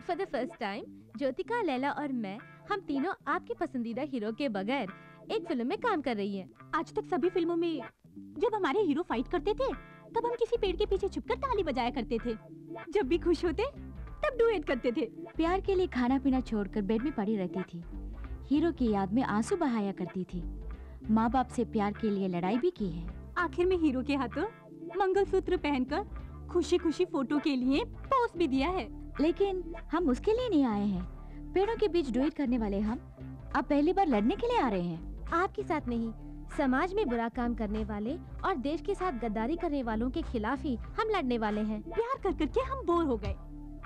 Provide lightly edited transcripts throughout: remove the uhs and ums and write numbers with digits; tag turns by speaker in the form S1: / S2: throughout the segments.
S1: For the first time Jyothika, Laila और मैं, हम तीनों आपके पसंदीदा हीरो के बगैर एक फिल्म में काम कर रही हैं।
S2: आज तक सभी फिल्मों में जब हमारे हीरो फाइट करते थे तब हम किसी पेड़ के पीछे छुपकर ताली बजाया करते थे। जब भी खुश होते तब डुएट करते थे।
S3: प्यार के लिए खाना पीना छोड़कर बेड में पड़ी रहती थी। हीरो की याद में आंसू बहाया करती थी। माँ बाप से प्यार के लिए लड़ाई भी की है।
S2: आखिर में हीरो के हाथों मंगलसूत्र पहनकर खुशी खुशी फोटो के लिए पोस्ट भी दिया है।
S3: लेकिन हम उसके लिए नहीं आए हैं। पेड़ों के बीच डुएट करने वाले हम अब पहली बार लड़ने के लिए आ रहे हैं।
S1: आपके साथ नहीं, समाज में बुरा काम करने वाले और देश के साथ गद्दारी करने वालों के खिलाफ ही हम लड़ने वाले हैं।
S2: प्यार कर करके हम बोर हो गए,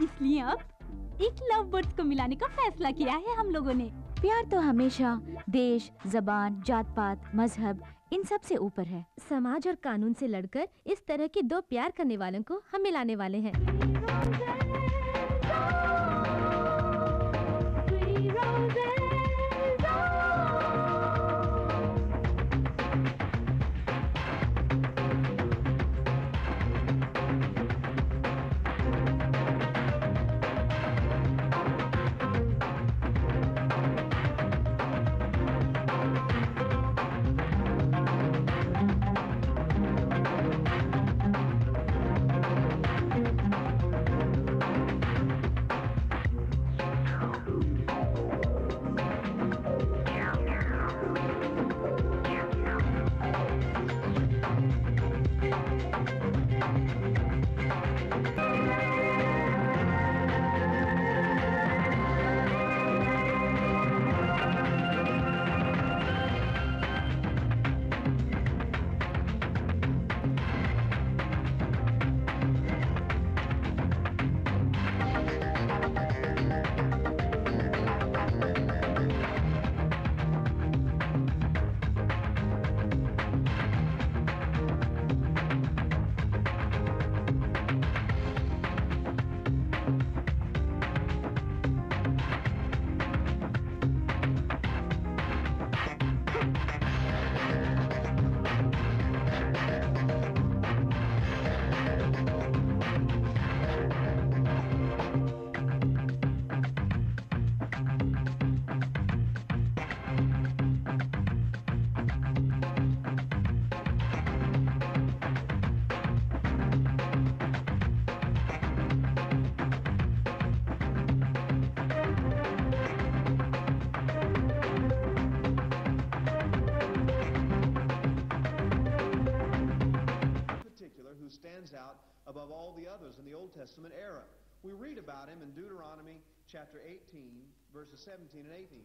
S2: इसलिए अब एक लव बर्ड्स को मिलाने का फैसला किया है हम लोगों ने।
S3: प्यार तो हमेशा देश, जबान, जात पात, मजहब इन सब से ऊपर है।
S1: समाज और कानून से लड़कर इस तरह के दो प्यार करने वालों को हम मिलाने वाले हैं।
S4: above all the others in the Old Testament era. We read about him in Deuteronomy chapter 18, verses 17 and 18.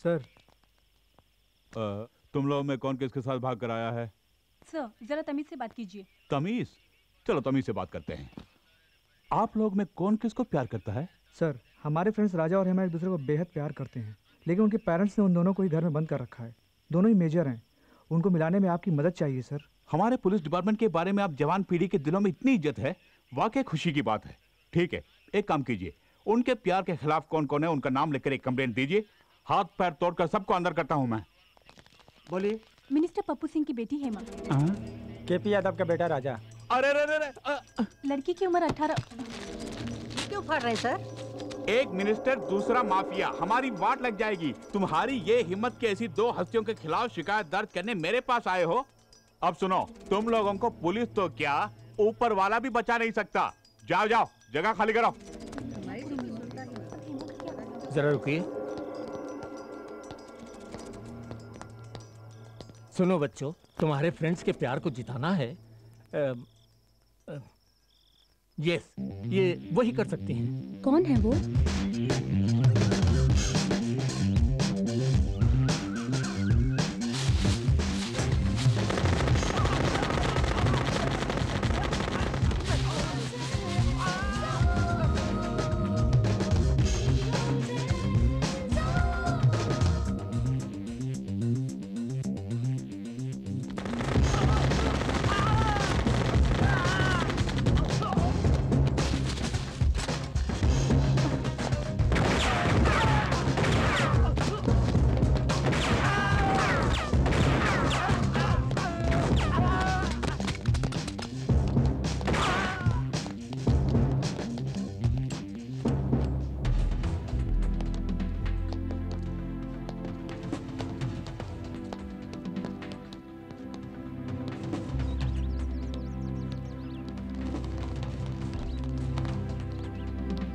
S5: Sir
S6: तुम लोगों में कौन किसके साथ भाग कर आया है?
S2: सर जरा तमीज से बात कीजिए।
S6: तमीज? चलो तमीज से बात करते हैं। आप लोग में कौन किसको प्यार करता है?
S5: सर हमारे फ्रेंड्स राजा और हेमा एक दूसरे को बेहद प्यार करते हैं, लेकिन उनके पेरेंट्स ने उन दोनों को ही घर में बंद कर रखा है। दोनों ही मेजर हैं, उनको मिलाने में आपकी मदद चाहिए सर।
S6: हमारे पुलिस डिपार्टमेंट के बारे में आप जवान पीढ़ी के दिलों में इतनी इज्जत है, वाकई खुशी की बात है। ठीक है, एक काम कीजिए, उनके प्यार के खिलाफ कौन कौन है उनका नाम लेकर एक कंप्लेंट दीजिए। हाथ पैर तोड़कर सबको अंदर करता हूं मैं।
S5: बोलिए।
S2: मिनिस्टर पप्पू सिंह की बेटी हेमा।
S5: केपी यादव का बेटा राजा।
S6: अरे रे रे रे,
S2: लड़की की उम्र 18।
S7: क्यों फाड़ रहे सर?
S6: एक मिनिस्टर दूसरा माफिया, हमारी वाट लग जाएगी। तुम्हारी ये हिम्मत के ऐसी दो हस्तियों के खिलाफ शिकायत दर्ज करने मेरे पास आए हो? अब सुनो, तुम लोगों को पुलिस तो क्या ऊपर वाला भी बचा नहीं सकता। जाओ जाओ, जगह खाली करो।
S8: जरा रुकिए। सुनो बच्चों, तुम्हारे फ्रेंड्स के प्यार को जिताना है। यस, ये वही कर सकती हैं।
S2: कौन है वो?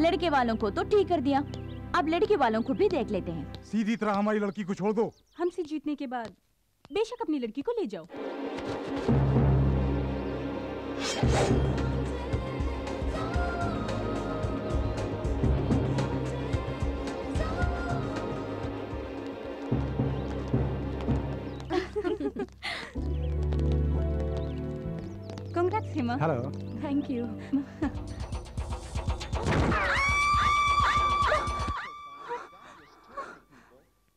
S3: लड़के वालों को तो ठीक कर दिया, अब लड़की वालों को भी देख लेते हैं।
S9: सीधी तरह हमारी लड़की को छोड़ दो।
S2: हमसे जीतने के बाद बेशक अपनी लड़की को ले जाओ। Congrats, Hima.
S9: Hello.
S2: Thank you.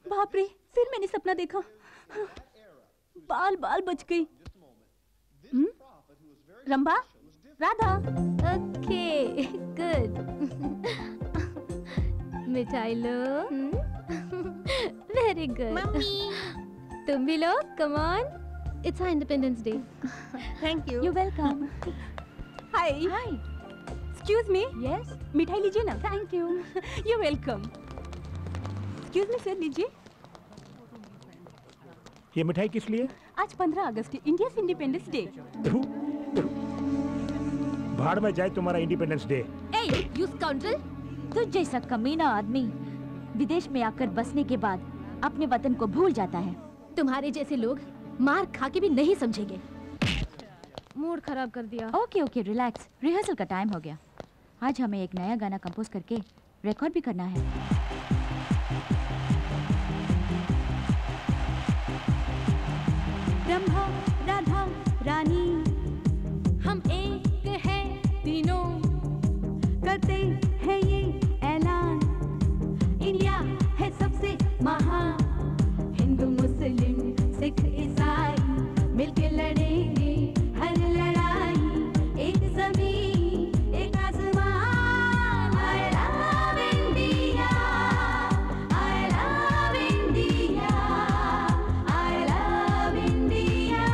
S2: बाप रे, फिर मैंने सपना देखा। बाल बाल बच गई। रंभा, राधा।
S1: Okay, good. मिठाई लो। Very good. तुम भी लो, come on. It's independence day.
S7: Thank you.
S3: You welcome.
S2: Hi.
S3: Hi.
S2: Excuse me.
S3: Yes.
S2: मिठाई लीजिए ना। Thank you. You welcome. Excuse me sir, लीजिए।
S8: ये मिठाई किस लिए?
S2: आज 15 अगस्त है, इंडिया इंडिपेंडेंस डे।
S8: भाड़ में जाए तुम्हारा independence day.
S1: A, you scoundrel!
S3: तुझ जैसा कमीना आदमी विदेश में आकर बसने के बाद अपने वतन को भूल जाता है।
S1: तुम्हारे जैसे लोग मार खा के भी नहीं समझेंगे। मूड खराब कर दिया।
S3: Okay okay, relax. रिहर्सल का टाइम हो गया। आज हमें एक नया गाना कंपोज करके रिकॉर्ड भी करना है।
S2: ब्रह्मा, राधा, रानी,
S1: हम एक हैं तीनों,
S2: करते हैं ये ऐलान, इंडिया है सबसे महान। हिंदू, मुस्लिम, सिख, ईसाई मिलके लड़ेंगे हर लड़ाई। एक ज़मीन, एक आसमान। I love India, I love India, I love India।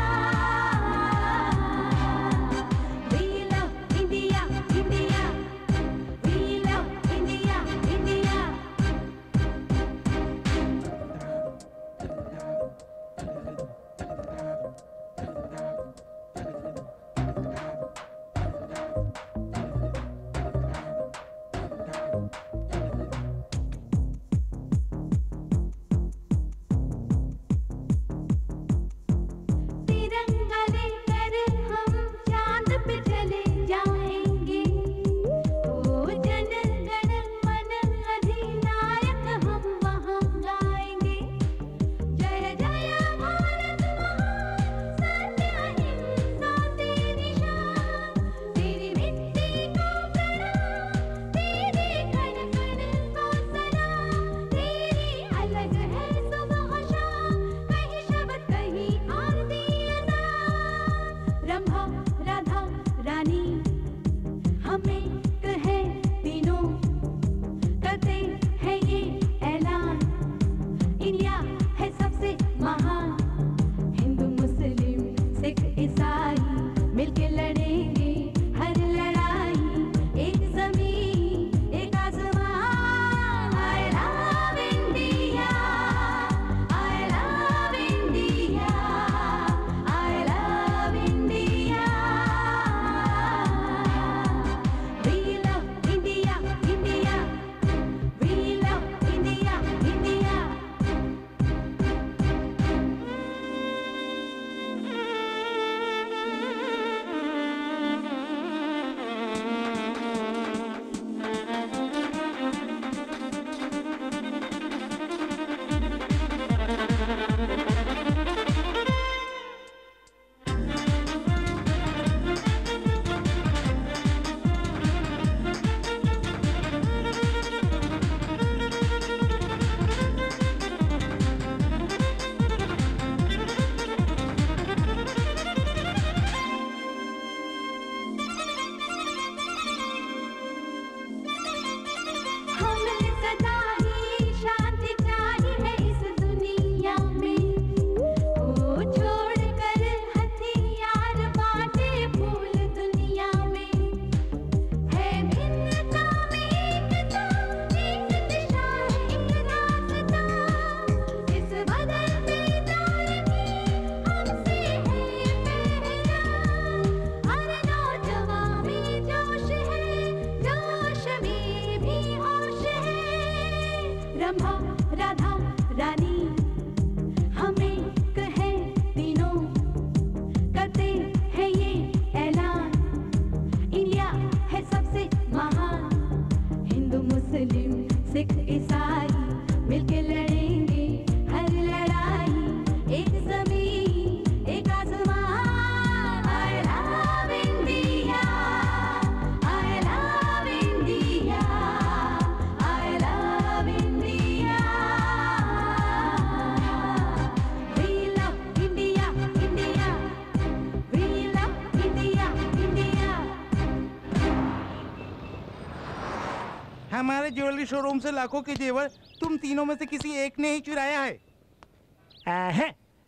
S10: हमारे ज्वेलरी शोरूम से लाखों के जेवर तुम तीनों में से किसी एक ने ही चुराया है।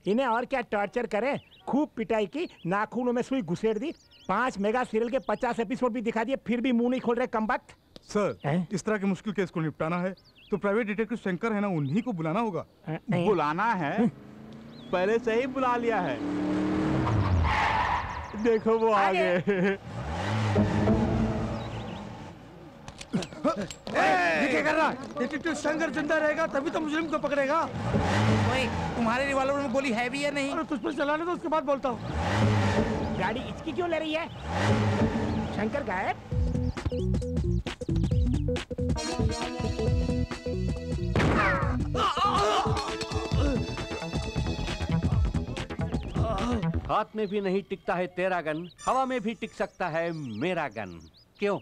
S11: इन्हें और क्या टॉर्चर करें? खूब पिटाई की, नाखूनों में सुई घुसेड़ दी, 5 मेगा सीरियल के 50 एपिसोड भी दिखा दिए, फिर भी मुंह नहीं खोल रहे कमबख्त।
S9: सर, इस तरह के मुश्किल केस को निपटाना है तो प्राइवेट डिटेक्टिव शंकर है ना, उन्हीं को बुलाना होगा।
S6: बुलाना है? पहले से ही बुला लिया है। देखो वो आ गए।
S10: ये क्या कर रहा है? डिटेक्टिव शंकर जिंदा रहेगा तभी तो मुजरिम को पकड़ेगा। ओए, तुम्हारे रिवॉल्वर में गोली है भी या नहीं?
S11: तुझ पर चलाने दो, उसके बाद बोलता हूँ। गाड़ी इसकी क्यों ले रही है? शंकर गायब?
S12: हाथ में भी नहीं टिकता है तेरा गन, हवा में भी टिक सकता है मेरा गन। क्यों?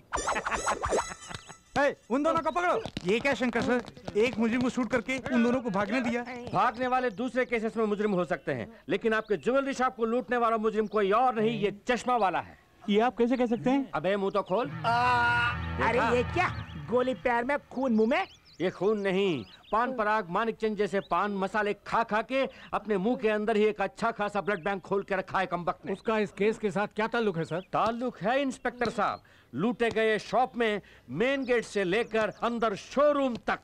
S10: उन दोनों को पकड़ो। ये क्या शंकर सर, एक मुजरिम को शूट करके उन दोनों को भागने दिया?
S12: भागने वाले दूसरे केसेस में मुजरिम हो सकते हैं, लेकिन आपके ज्वेलरी शॉप को लूटने वाला मुजरिम कोई और नहीं, ये चश्मा वाला है।
S6: ये आप कैसे कह सकते हैं?
S12: अबे मुंह तो खोल।
S11: अरे ये क्या, गोली पैर में खून मुंह में?
S12: ये खून नहीं, पान पराग मानिक चंद जैसे पान मसाले खा खा के अपने मुंह के अंदर ही एक अच्छा खासा ब्लड बैंक खोल के रखा है कमबख्त ने।
S8: उसका इस केस के साथ क्या ताल्लुक है सर?
S12: ताल्लुक है इंस्पेक्टर साहब, लूटे गए शॉप में मेन गेट से लेकर अंदर शोरूम तक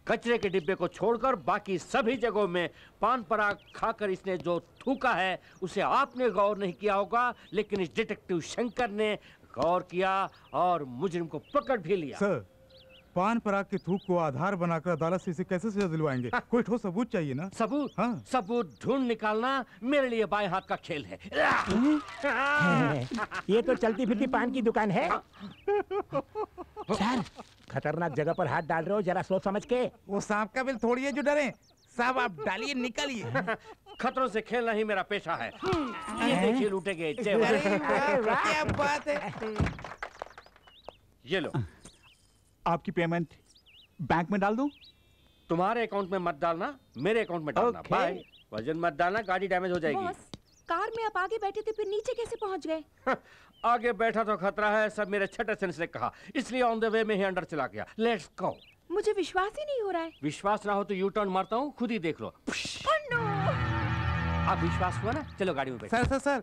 S12: कचरे के डिब्बे को छोड़कर बाकी सभी जगहों में पान पराग खाकर इसने जो थूका है उसे आपने गौर नहीं किया होगा, लेकिन इस डिटेक्टिव शंकर ने गौर किया और मुजरिम को पकड़ भी लिया।
S9: सर, पान पराग के थूक को आधार बनाकर अदालत से इसे कैसे सजा दिलवाएंगे? कोई ठोस सबूत चाहिए ना।
S12: सबूत? हाँ। सबूत ढूंढ निकालना मेरे लिए बाएं हाथ का खेल है।
S11: ये तो चलती फिरती पान की दुकान है। सर, खतरनाक जगह पर हाथ डाल रहे हो, जरा सोच समझ के।
S10: वो सांप का बिल थोड़ी है जो डरे। साहब आप डालिए, निकलिए।
S12: खतरों से खेलना ही मेरा पेशा है। ये देखिए लूटे गए जेवर।
S10: क्या बात है।
S12: ये लो।
S6: आपकी पेमेंट बैंक में डाल दूं?
S12: तुम्हारे अकाउंट में मत डालना, मेरे अकाउंट में डालना। बाय। वजन मत डालना, गाड़ी डैमेज हो जाएगी।
S2: बॉस, कार में आप आगे बैठे थे, फिर नीचे कैसे पहुंच गए?
S12: आगे बैठा तो खतरा है, सब मेरे छठे सेंस ने कहा, इसलिए ऑन द वे में ही अंदर चला गया। Let's go.
S2: मुझे विश्वास ही नहीं हो रहा है।
S12: विश्वास ना हो तो यू टर्न मारता हूँ, खुद ही देख लो। अब विश्वास हुआ ना, चलो गाड़ी में बैठो।
S10: सर सर सर,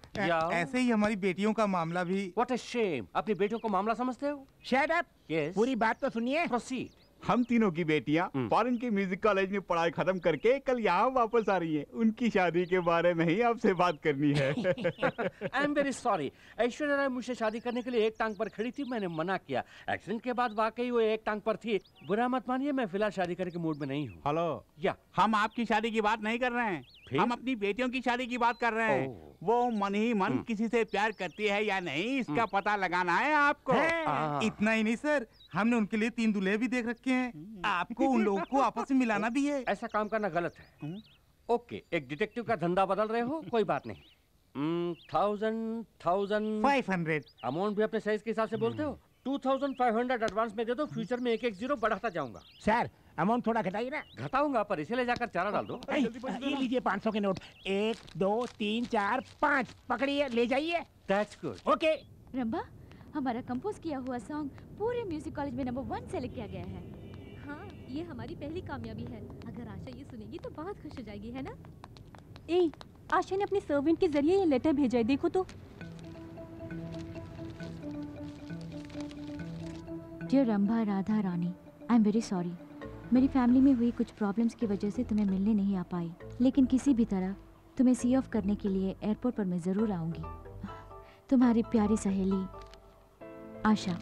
S10: ऐसे ही हमारी बेटियों का मामला भी।
S12: व्हाट अ शेम, अपनी बेटियों को मामला समझते हो?
S11: Shut up.
S12: यस,
S11: पूरी बात तो सुनिए।
S12: प्रोसीड।
S6: हम तीनों की बेटियां फॉरेन के म्यूजिक कॉलेज में पढ़ाई खत्म करके कल यहाँ वापस आ रही हैं। उनकी शादी के बारे में ही आपसे बात करनी है।
S12: I am very sorry, Aishwarya Rai मुझसे शादी करने के लिए एक टांग पर खड़ी थी, मैंने मना किया। एक्सीडेंट के बाद वाकई वो एक टांग पर थी। बुरा मत मानिए, मैं फिलहाल शादी करने के मूड में नहीं हूँ।
S6: हेलो,
S12: या
S6: हम आपकी शादी की बात नहीं कर रहे हैं, हम अपनी बेटियों की शादी की बात कर रहे हैं। वो मन ही मन किसी से प्यार करती है या नहीं, इसका पता लगाना है आपको।
S10: इतना ही नहीं सर, हमने उनके लिए 3 दूल्हे भी देख रखे हैं। आपको उन लोगों को आपस में मिलाना भी है।
S12: ऐसा काम करना गलत है। ओके, एक डिटेक्टिव का धंधा बदल रहे हो, कोई बात नहीं।
S10: 500
S12: अमाउंट भी अपने साइज के हिसाब से बोलते हो। 2500 एडवांस में दे दो, फ्यूचर में 1-1 जीरो बढ़ाता जाऊंगा।
S11: सर, अमाउंट थोड़ा घटाइए ना।
S12: घटाऊंगा, पर इसे ले जाकर चारा डाल दो।
S11: ये लीजिए 500 के नोट। 1 2 3 4 5 पकड़िए, ले जाइए।
S12: That's good.
S11: ओके।
S3: रंभा, हमारा कंपोज किया हुआ सॉन्ग पूरे म्यूजिक कॉलेज में नंबर 1 सेलेक्ट किया गया है।
S1: हाँ, ये हमारी पहली कामयाबी है। अगर आशा ये सुनेगी तो बहुत खुश हो जाएगी, है ना?
S2: ए, आशा ने अपने सर्वेंट के जरिए ये लेटर भेजा है, देखो तो।
S3: Dear Rambha Radha Rani, I am very sorry. मेरी फैमिली में हुई कुछ प्रॉब्लम्स की वजह से तुम्हें मिलने नहीं आ पाई, लेकिन किसी भी तरह तुम्हें सी ऑफ करने के लिए एयरपोर्ट पर मैं ज़रूर आऊँगी। तुम्हारी प्यारी सहेली आशा।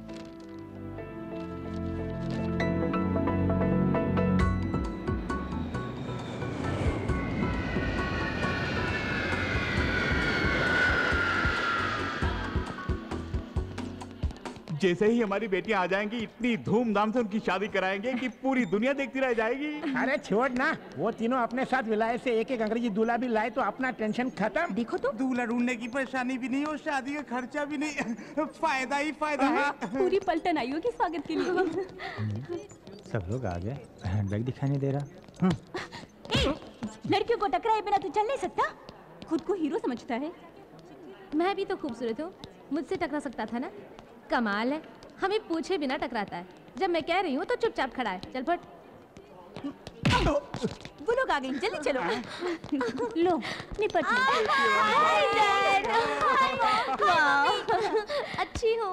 S6: जैसे ही हमारी बेटियां आ जाएंगी, इतनी धूमधाम से उनकी शादी कराएंगे कि पूरी दुनिया देखती रह जाएगी।
S11: अरे छोड़ ना, वो तीनों अपने साथ विलायत से एक-एक अंग्रेजी दूल्हा भी लाए तो अपना टेंशन खत्म।
S2: देखो तो,
S10: दूल्हा ढूंढने की परेशानी भी नहीं और शादी का खर्चा भी नहीं। फायदा ही फायदा है।
S2: पूरी पलटन आई होगी स्वागत के लिए।
S13: सब लोग आ गए, हैंडबैग दिखाई नहीं दे रहा।
S2: लड़कियों को टकराए बिना तू चल नहीं सकता। खुद को हीरो समझता है।
S1: मैं भी तो खूबसूरत हूँ, मुझसे टकरा सकता था ना? कमाल है, हमें पूछे बिना टकराता है। जब मैं कह रही हूँ तो चुपचाप खड़ा है। चल फट।
S2: वो लोग आ गए, जल्दी चलो।
S3: लो निपट लो।
S1: Hi dad. वाह, अच्छी हो।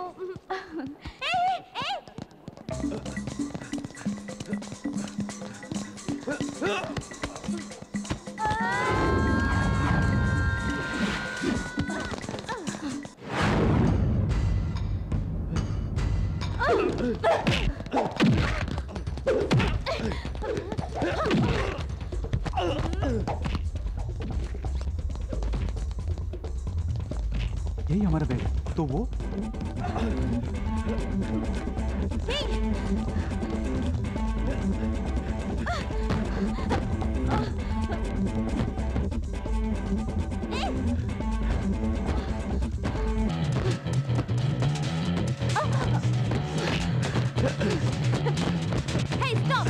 S5: यही हमारा बैग है। तो वो
S1: Hey, stop!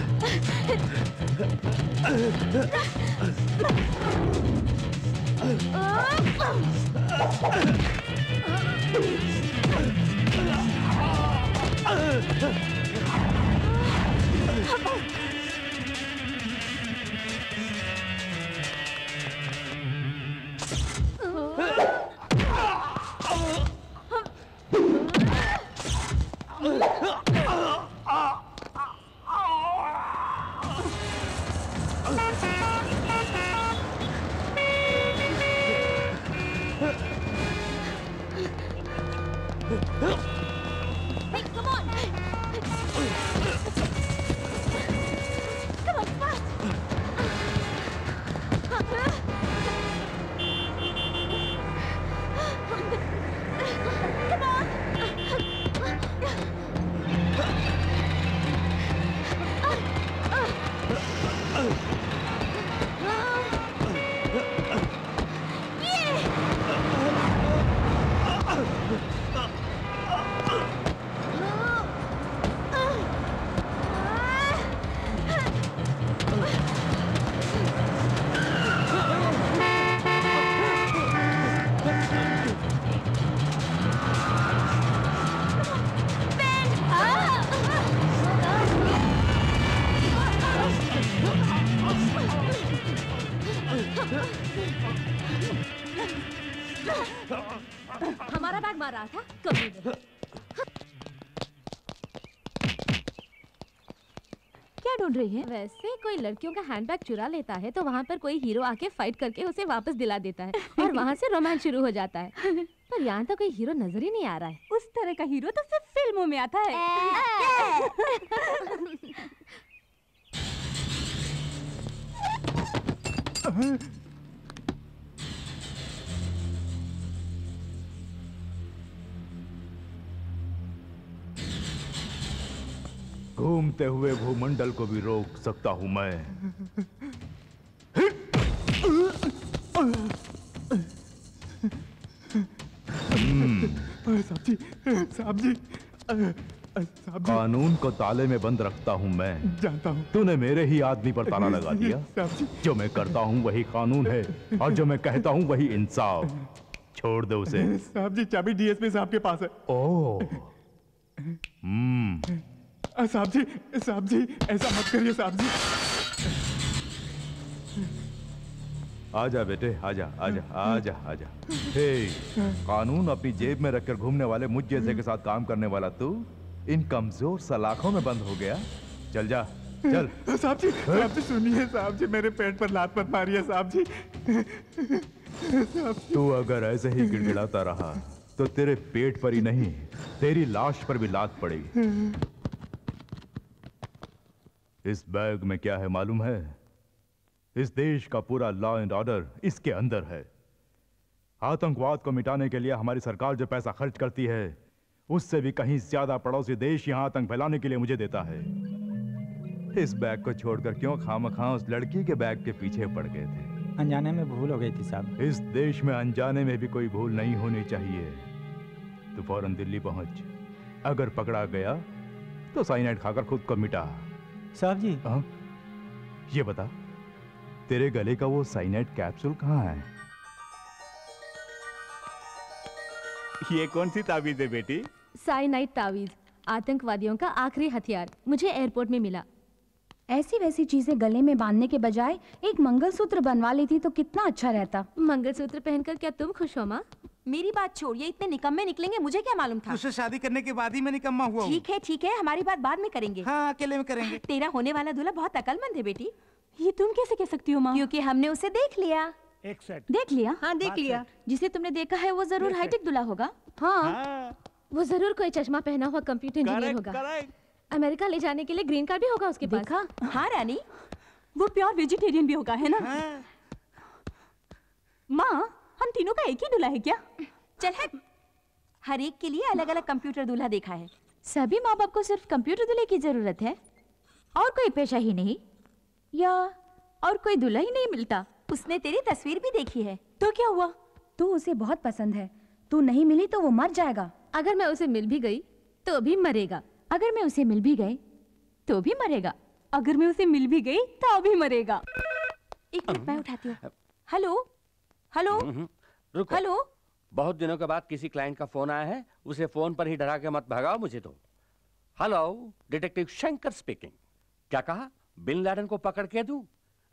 S1: हमारा बैग मार रहा था कभी नहीं।
S3: क्या ढूंढ रही है?
S1: वैसे कोई लड़कियों का हैंडबैग चुरा लेता है तो वहाँ पर कोई हीरो आके फाइट करके उसे वापस दिला देता है और वहाँ से रोमांस शुरू हो जाता है। पर यहाँ तो कोई हीरो नजर ही नहीं आ रहा है।
S2: उस तरह का हीरो तो सिर्फ फिल्मों में आता है।
S6: घूमते हुए भूमंडल को भी रोक सकता हूं मैं।
S9: साहब जी
S6: कानून को ताले में बंद रखता हूं मैं।
S9: जानता हूं।
S6: तूने मेरे ही आदमी पर ताला लगा दिया।
S9: साहब जी
S6: जो मैं करता हूं वही कानून है और जो मैं कहता हूं वही इंसाफ। छोड़ दो उसे।
S9: साहब जी चाबी डीएसपी साहब के पास है।
S6: ओह
S9: साहब जी ऐसा मत करिए साहब जी।
S6: आजा बेटे आजा आजा आजा आजा। हे, कानून अपनी जेब में रखकर घूमने वाले मुझ जैसे के साथ काम करने वाला तू इन कमजोर सलाखों में बंद हो गया। चल जा चल।
S9: साहब जी सुनिए साहब जी, मेरे पेट पर लात मत मारिए साहब जी।
S6: तू अगर ऐसे ही गिड़गिड़ाता रहा तो तेरे पेट पर ही नहीं तेरी लाश पर भी लात पड़ेगी। इस बैग में क्या है मालूम है? इस देश का पूरा लॉ एंड ऑर्डर इसके अंदर है। आतंकवाद को मिटाने के लिए हमारी सरकार जो पैसा खर्च करती है उससे भी कहीं ज्यादा पड़ोसी देश यहां आतंक फैलाने के लिए मुझे देता है। इस बैग को छोड़कर क्यों खामखा उस लड़की के बैग के पीछे पड़ गए थे?
S13: अनजाने में भूल हो गई थी साहब।
S6: इस देश में अनजाने में भी कोई भूल नहीं होनी चाहिए। तू फौरन दिल्ली पहुंच। अगर पकड़ा गया तो साइनाइड खाकर खुद को मिटा।
S13: साहब जी
S6: ये बता तेरे गले का वो साइनाइड कैप्सूल कहाँ है? ये कौन सी ताबीज है बेटी?
S1: साइनाइड तावीज। आतंकवादियों का आखिरी हथियार मुझे एयरपोर्ट में मिला।
S14: ऐसी वैसी चीजें गले में बांधने के बजाय एक मंगलसूत्र बनवा लेती तो कितना अच्छा रहता।
S1: मंगलसूत्र पहनकर क्या तुम खुश हो माँ?
S2: मेरी बात छोड़िए, इतने निकम्मे निकलेंगे मुझे क्या मालूम था।
S10: उससे शादी करने के बाद ही मैं निकम्मा हुआ हूँ।
S2: ठीक है, हमारी बात बाद में करेंगे।
S10: हाँ, अकेले में करेंगे।
S2: तेरा होने वाला दूल्हा बहुत अकलमंद है बेटी। ये तुम कैसे कह सकती हो माँ? क्योंकि हमने उसे देख लिया।
S11: एक सेट
S3: देख लिया?
S2: हाँ देख लिया।
S3: जिसे तुमने देखा है वो जरूर हाईटेक दूल्हा होगा।
S1: हाँ, वो जरूर कोई चश्मा पहना हुआ कंप्यूटर इंजीनियर होगा। अमेरिका ले जाने के लिए ग्रीन कार्ड भी होगा उसके पास।
S2: देखा? हाँ रानी, वो प्योर वेजिटेरियन भी होगा, है ना? माँ, हम तीनों का एक ही दूल्हा है क्या? चल हट, हर एक के लिए अलग अलग कंप्यूटर दूल्हा देखा है।
S3: सभी माँ बाप को सिर्फ कंप्यूटर दूल्हे की जरूरत है और कोई पेशा ही नहीं, या और कोई दूल्हा ही नहीं मिलता।
S2: उसने तेरी तस्वीर भी देखी है, तो क्या हुआ?
S14: तू उसे बहुत पसंद है, तू नहीं मिली तो वो मर जाएगा।
S1: अगर मैं उसे मिल भी गई तो भी मरेगा।
S3: अगर मैं उसे मिल भी गई तो भी मरेगा।
S2: अगर मैं उसे मिल भी गई तो भी मरेगा। एक मिनट मैं उठाती हूँ। हेलो हेलो
S12: रुको।
S2: हेलो।
S12: बहुत दिनों के बाद किसी क्लाइंट का फोन आया है, उसे फोन पर ही डरा के मत भगाओ मुझे तो। Hello, detective Shankar speaking. क्या कहा? बिन लादेन को पकड़ के दूं?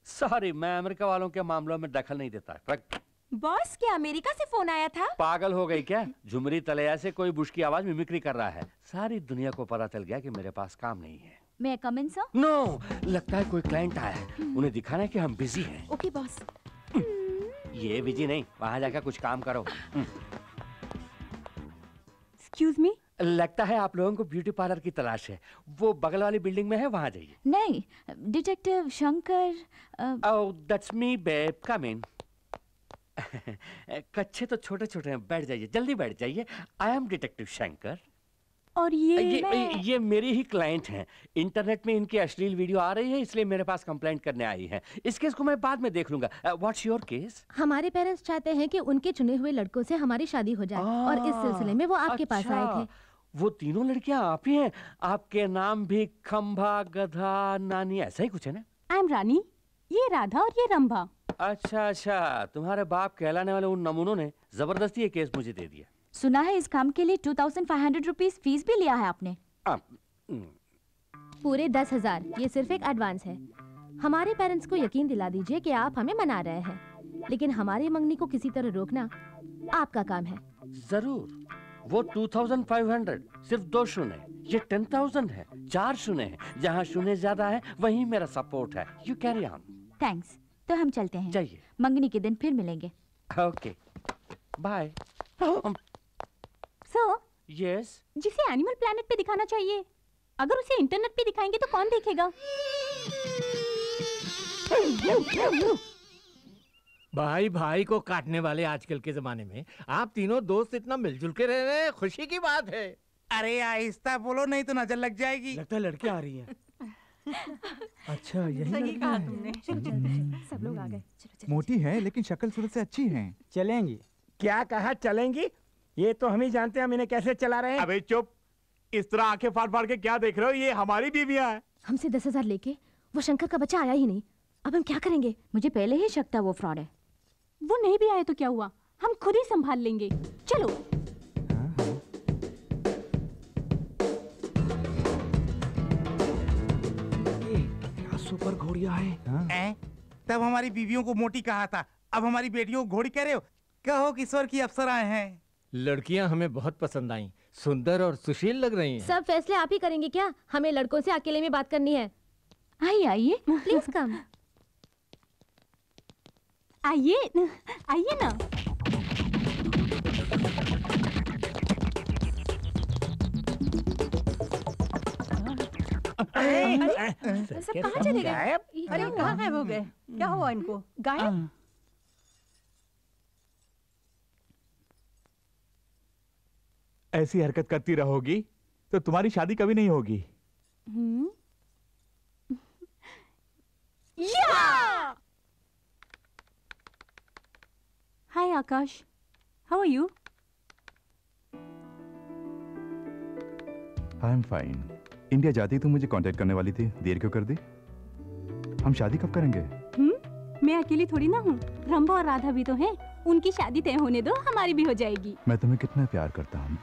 S12: सॉरी, मैं अमेरिका वालों के मामलों में दखल नहीं देता।
S2: बॉस, क्या अमेरिका से फोन आया था?
S12: पागल हो गई क्या? झुमरी तलैया से कोई बुश की आवाज मिमिक्री कर रहा है। सारी दुनिया को पता चल गया कि मेरे पास काम नहीं है।
S3: मैं कम इन सर?
S12: नो, लगता है कोई क्लाइंट आया है, उन्हें दिखाना है कि हम बिजी हैं।
S2: Okay boss.
S12: ये बिजी नहीं, वहां जाकर कुछ काम करो।
S2: Excuse me.
S12: लगता है आप लोगों को ब्यूटी पार्लर की तलाश है। वो बगल वाली बिल्डिंग में है, वहां जाइए।
S3: नहीं, detective Shankar.
S12: Oh, that's me babe, come in. कच्चे तो छोटे छोटे हैं, बैठ जाइए, जल्दी बैठ जाइए। I am detective Shankar.
S2: और
S12: ये मेरी ही क्लाइंट हैं। इंटरनेट में इनकी अश्लील वीडियो आ रही है, इसलिए मेरे पास कंप्लेंट करने आई है। इस केस को मैं बाद में देख लूंगा। What's your case?
S1: हमारे पेरेंट्स चाहते हैं कि उनके चुने हुए लड़कों से हमारी शादी हो जाए और इस सिलसिले में वो आपके पास आए थे।
S12: वो तीनों लड़कियां आप ही हैं? आपके नाम भी खंभा, गधा, नानी, ऐसा ही कुछ है ना?
S2: आई एम रानी, ये राधा और ये रंभा।
S12: अच्छा, तुम्हारे बाप कहलाने वाले उन नमूनों ने जबरदस्ती ये केस मुझे दे दिया।
S3: सुना है इस काम के लिए 2500 रुपीस फीस भी लिया है आपने।
S1: पूरे 10,000। ये सिर्फ एक एडवांस है। हमारे पेरेंट्स को यकीन दिला दीजिए कि आप हमें मना रहे हैं, लेकिन हमारी मंगनी को किसी तरह रोकना आपका काम है।
S12: जरूर। वो 2500, सिर्फ 2 शून्य। ये 10,000 है, 4 शून्य है। जहाँ शून्य ज्यादा है वहीं मेरा सपोर्ट है। You carry on.
S3: थैंक्स। तो हम चलते हैं।
S12: जाइए।
S3: मंगनी के दिन फिर मिलेंगे।
S12: Okay, bye.
S2: सर।
S12: यस।
S2: जिसे एनिमल प्लैनेट पे दिखाना चाहिए, अगर उसे इंटरनेट पे दिखाएंगे तो कौन देखेगा?
S8: भाई भाई को काटने वाले आजकल के जमाने में आप तीनों दोस्त इतना मिलजुल के रह रहे हैं, खुशी की बात है।
S10: अरे आहिस्ता बोलो, नहीं तो नजर लग जाएगी।
S8: लगता है लड़की आ रही है।
S5: अच्छा, यही
S2: सही कहा तुमने। सब लोग आ गए।
S5: मोटी है लेकिन शक्ल सूरत से अच्छी है।
S13: चलेंगी?
S11: क्या कहा चलेंगी? ये तो हम ही जानते हैं हम इन्हें कैसे चला रहे हैं।
S6: अबे चुप, इस तरह आंखें फाड़ फाड़ के क्या देख रहे हो? ये हमारी बीवियां हैं।
S1: हमसे 10,000 लेके वो शंकर का बच्चा आया ही नहीं। अब हम क्या करेंगे?
S3: मुझे पहले ही शक था वो फ्रॉड है।
S2: वो नहीं भी आए तो क्या हुआ, हम खुद ही संभाल लेंगे। चलो।
S5: क्या सुपर घोड़िया है।
S10: तब हमारी बीवियों को मोटी कहा था, अब हमारी बेटियों को घोड़ी कह रहे हो? कहो किशोर की अप्सराएं हैं।
S8: लड़कियां हमें बहुत पसंद आईं, सुंदर और सुशील लग रही हैं।
S1: सब फैसले आप ही करेंगे क्या? हमें लड़कों से अकेले में बात करनी है।
S3: आइए आइए,
S1: प्लीज कम।
S2: आइए आइए ना।
S7: सब कहाँ चले गए? अरे कहाँ गायब हो गए? क्या हुआ इनको? गायब?
S6: ऐसी हरकत करती रहोगी तो तुम्हारी शादी कभी नहीं होगी।
S2: Hi Akash, how are you?
S9: I am fine. India जाती तो मुझे कांटेक्ट करने वाली थी, देर क्यों कर दी? हम शादी कब करेंगे?
S2: मैं अकेली थोड़ी ना हूँ, रंभा और राधा भी तो हैं। उनकी शादी तय होने दो, हमारी भी हो जाएगी।
S9: मैं तुम्हें कितना प्यार करता हूँ।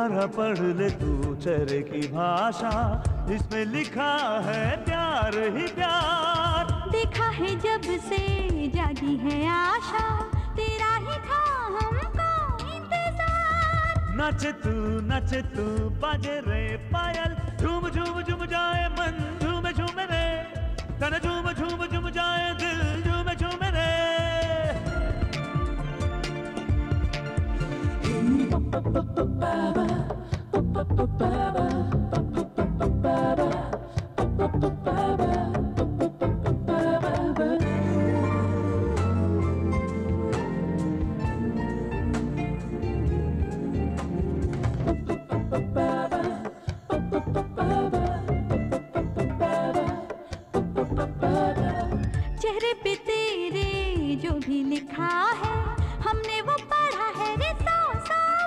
S15: दोबारा पढ़ ले तू चेहरे की भाषा, इसमें लिखा है प्यार ही प्यार।
S2: देखा है जब से जागी है आशा, तेरा ही था हमको इंतजार।
S15: नाचे तू बाजे रे पायल, झूम झूम झूम जाए मन झूम झूम रे, तन झूम झूम झूम जाए दिल झूम झूम रे।
S2: चेहरे पे तेरे जो भी लिखा है, हमने वो पढ़ा है रे सौ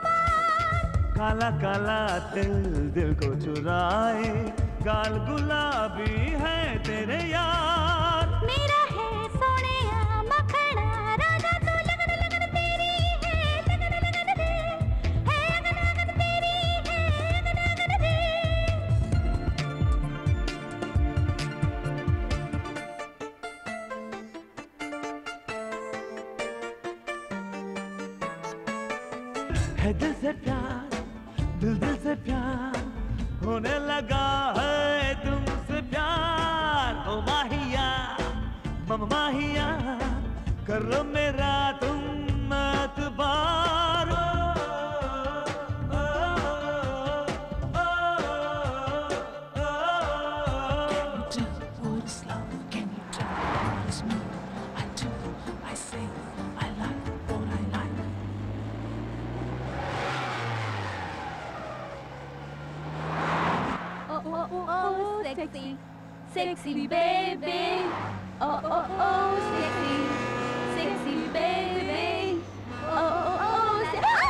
S2: बार।
S15: काला काला दिल दिल को चुराए, गाल गुलाबी है तेरे यार।
S2: मेरा है सोनिया मखना राजा, तू लगन लगन तेरी है, लगन लगन दे है, लगन लगन तेरी है, लगन लगन दे।
S15: है दिल से प्यार, दिल से प्यार, होने लगा है तुमसे प्यार। ओ माहिया माहिया, करो मेरा तुम एतबार।
S1: Sexy, sexy baby. Oh, sexy, sexy baby. Oh, sexy.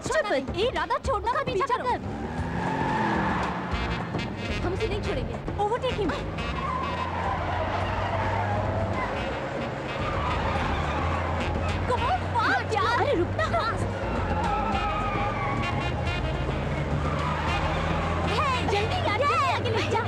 S2: Stupid! ए राधा, छोड़ना का पीछा कर।
S1: हम उसे नहीं छोड़ेंगे।
S2: Overtake him. Come on, fast यार। अरे रुकना। जल्दी यार, आगे ले जा।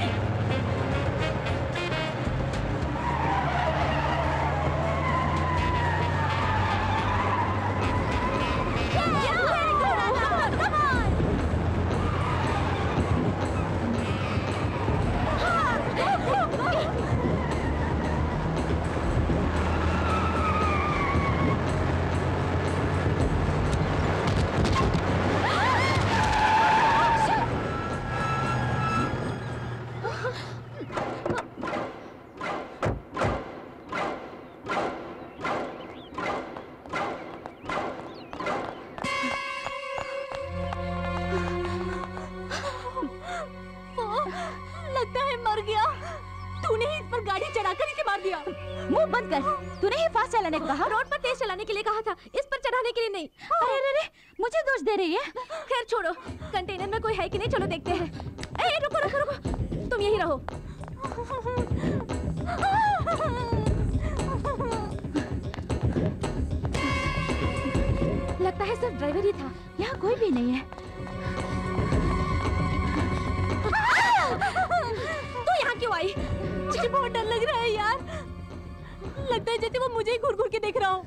S1: मुंह बंद कर। तूने ही फास्ट चलाने को कहा। रोड पर तेज चलाने के लिए कहा था, इस पर चढ़ाने के लिए नहीं।
S2: अरे मुझे दोष दे रही है।
S1: खैर छोड़ो, कंटेनर में कोई है कि नहीं, चलो देखते हैं। ए रुको, तुम यही रहो। लगता है सिर्फ ड्राइवर ही था,
S2: यहाँ कोई भी नहीं है।
S1: तू यहाँ क्यों आई?
S2: मुझे बहुत डर लग रहा है यार। लगता है जैसे वो मुझे ही घूर घूर के देख रहा हो।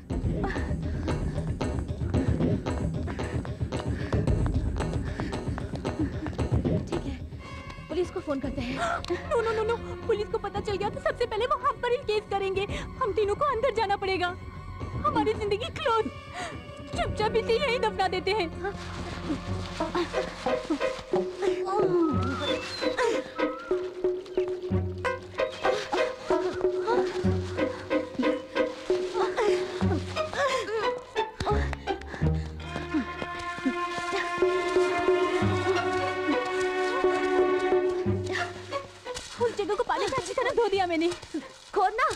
S1: ठीक है, पुलिस को फोन करते हैं।
S2: नो, पुलिस को पता चल गया तो सबसे पहले वो हम पर ही केस करेंगे। हम तीनों को अंदर जाना पड़ेगा। हमारी जिंदगी क्लोज। चुपचाप इसे यहीं दफना देते हैं। उस जगह को पानी से अच्छी तरह धो दिया मैंने।
S1: खोदना।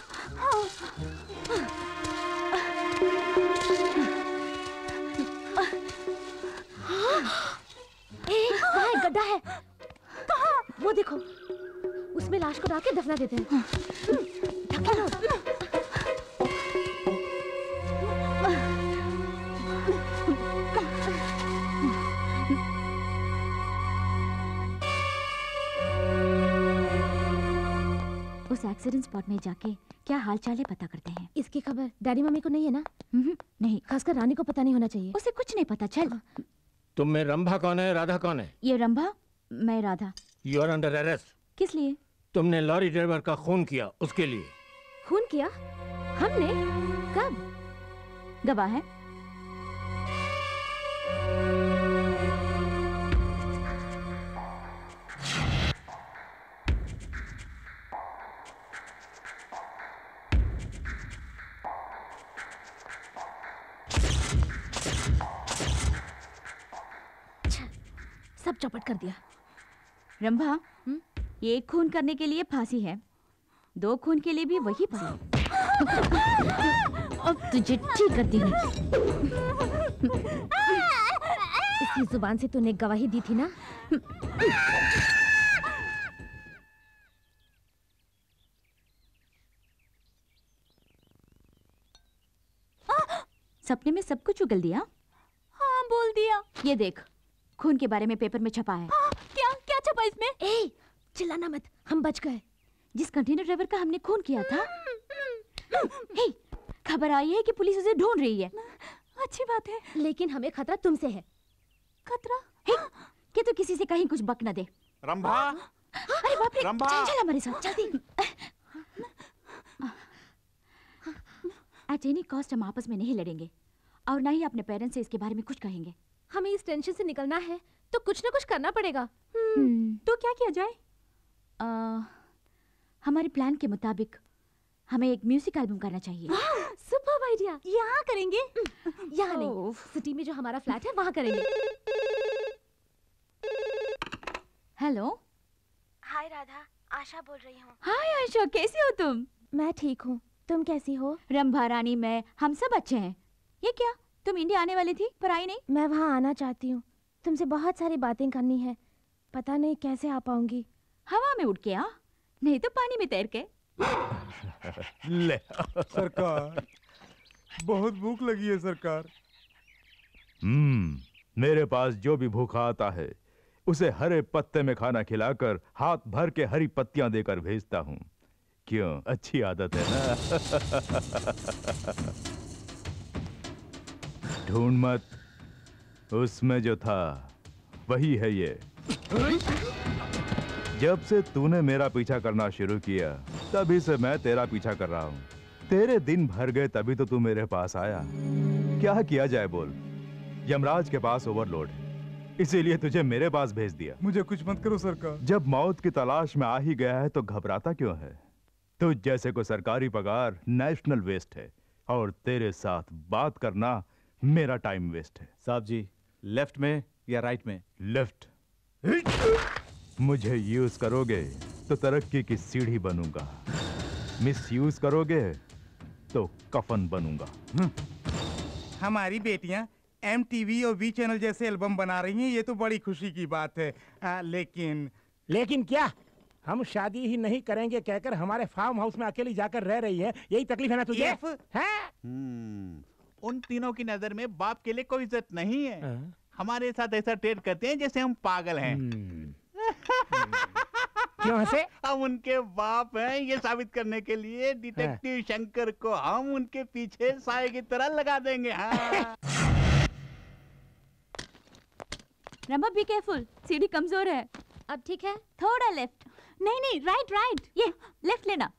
S1: कहाँ गड्ढा है?
S2: कहाँ?
S1: वो देखो, उसमें लाश को डाल के दफना देते हैं। ढकेलो।
S3: एक्सीडेंट स्पॉट में जाके क्या हाल चाल है पता करते हैं।
S1: इसकी खबर डैडी मम्मी को नहीं है ना?
S3: नहीं,
S1: खासकर रानी को पता नहीं होना चाहिए।
S3: उसे कुछ नहीं पता। चल।
S8: तुम में रंभा कौन है, राधा कौन है?
S3: ये रंभा, मैं Radha.
S8: You are under arrest.
S3: किस लिए?
S8: तुमने लॉरी ड्राइवर का खून किया, उसके लिए।
S1: खून किया? हमने? कब?
S3: गवाह है।
S1: सब चौपट कर दिया।
S3: रंभा, एक खून करने के लिए फांसी है, 2 खून के लिए भी वही फांसी। अब तुझे ठीक करती हूँ।
S1: इसकी जुबान से तूने गवाही दी थी ना?
S3: सपने में सब कुछ उगल दिया?
S14: हाँ, बोल दिया।
S3: ये देख, खून के बारे में पेपर में छपा है।
S14: क्या क्या छपा इसमें?
S1: ए, चिल्लाना मत, हम बच गए।
S3: जिस कंटेनर ड्राइवर का हमने खून किया था। हे, खबर आई है कि पुलिस उसे ढूंढ रही है।
S14: अच्छी बात है,
S1: लेकिन हमें खतरा तुमसे है।
S14: खतरा?
S3: हे, कि तू किसी से कहीं कुछ बक न दे।
S6: रंभा,
S3: अरे बाप रे,
S6: रंभा।
S3: चल हमारे साथ, जल्दी। एट एनी कॉस्ट हम आपस में नहीं लड़ेंगे और ना ही अपने पेरेंट्स से इसके बारे में कुछ कहेंगे।
S1: हमें इस टेंशन से निकलना है तो कुछ ना कुछ करना पड़ेगा।
S14: तो क्या किया जाए?
S3: हमारे प्लान के मुताबिक हमें एक म्यूजिक एल्बम करना चाहिए।
S1: Superb idea.
S14: यहाँ करेंगे?
S1: यहाँ नहीं, सिटी में जो हमारा फ्लैट है वहाँ करेंगे।
S3: हेलो।
S16: हाय राधा, आशा बोल रही हूँ।
S3: हाय आशा, कैसी हो तुम?
S1: मैं ठीक हूँ, तुम कैसी हो?
S3: रंभा रानी, मैं, हम सब अच्छे हैं। ये क्या, तुम इंडिया आने वाली थी पर आई नहीं?
S1: मैं वहाँ आना चाहती हूँ, तुमसे बहुत सारी बातें करनी है, पता नहीं कैसे आ पाऊंगी।
S3: हवा में उड़ के आ, नहीं तो पानी में तैर के।
S9: ले सरकार, बहुत भूख लगी है सरकार।
S17: मेरे पास जो भी भूखा आता है उसे हरे पत्ते में खाना खिलाकर हाथ भर के हरी पत्तियां देकर भेजता हूँ। क्यों, अच्छी आदत है ना? ढूंढ मत, उसमें जो था वही है ये। जब से तूने मेरा पीछा करना शुरू किया तभी से मैं तेरा पीछा कर रहा हूँ। तेरे दिन भर गए तभी तो तू मेरे पास आया। क्या किया जाए बोल? यमराज के पास ओवरलोड है, इसीलिए तुझे मेरे पास भेज दिया।
S9: मुझे कुछ मत करो सरकार।
S17: जब मौत की तलाश में आ ही गया है तो घबराता क्यों है? तुझ जैसे को सरकारी पगार नेशनल वेस्ट है और तेरे साथ बात करना मेरा टाइम वेस्ट है।
S6: साहब जी, लेफ्ट में या राइट में?
S17: लेफ्ट। मुझे यूज करोगे तो तरक्की की सीढ़ी बनूंगा, मिस यूज करोगे तो कफन बनूंगा।
S9: हमारी बेटियां MTV और V चैनल जैसे एल्बम बना रही हैं, ये तो बड़ी खुशी की बात है।
S11: लेकिन क्या हम शादी ही नहीं करेंगे कहकर हमारे फार्म हाउस में अकेली जाकर रह रही है, यही तकलीफ है ना तुझे?
S6: उन तीनों की नजर में बाप के लिए कोई इज्जत नहीं है। हमारे साथ ऐसा ट्रेड करते हैं जैसे हम पागल हैं।
S11: क्यों हंसे?
S6: हम उनके बाप हैं ये साबित करने के लिए डिटेक्टिव शंकर को हम उनके पीछे साए की तरह लगा देंगे। हाँ।
S3: रमा, बी केयरफुल, सीढ़ी कमजोर है।
S1: अब ठीक है?
S3: थोड़ा लेफ्ट। नहीं नहीं, राइट राइट, ये लेफ्ट लेना।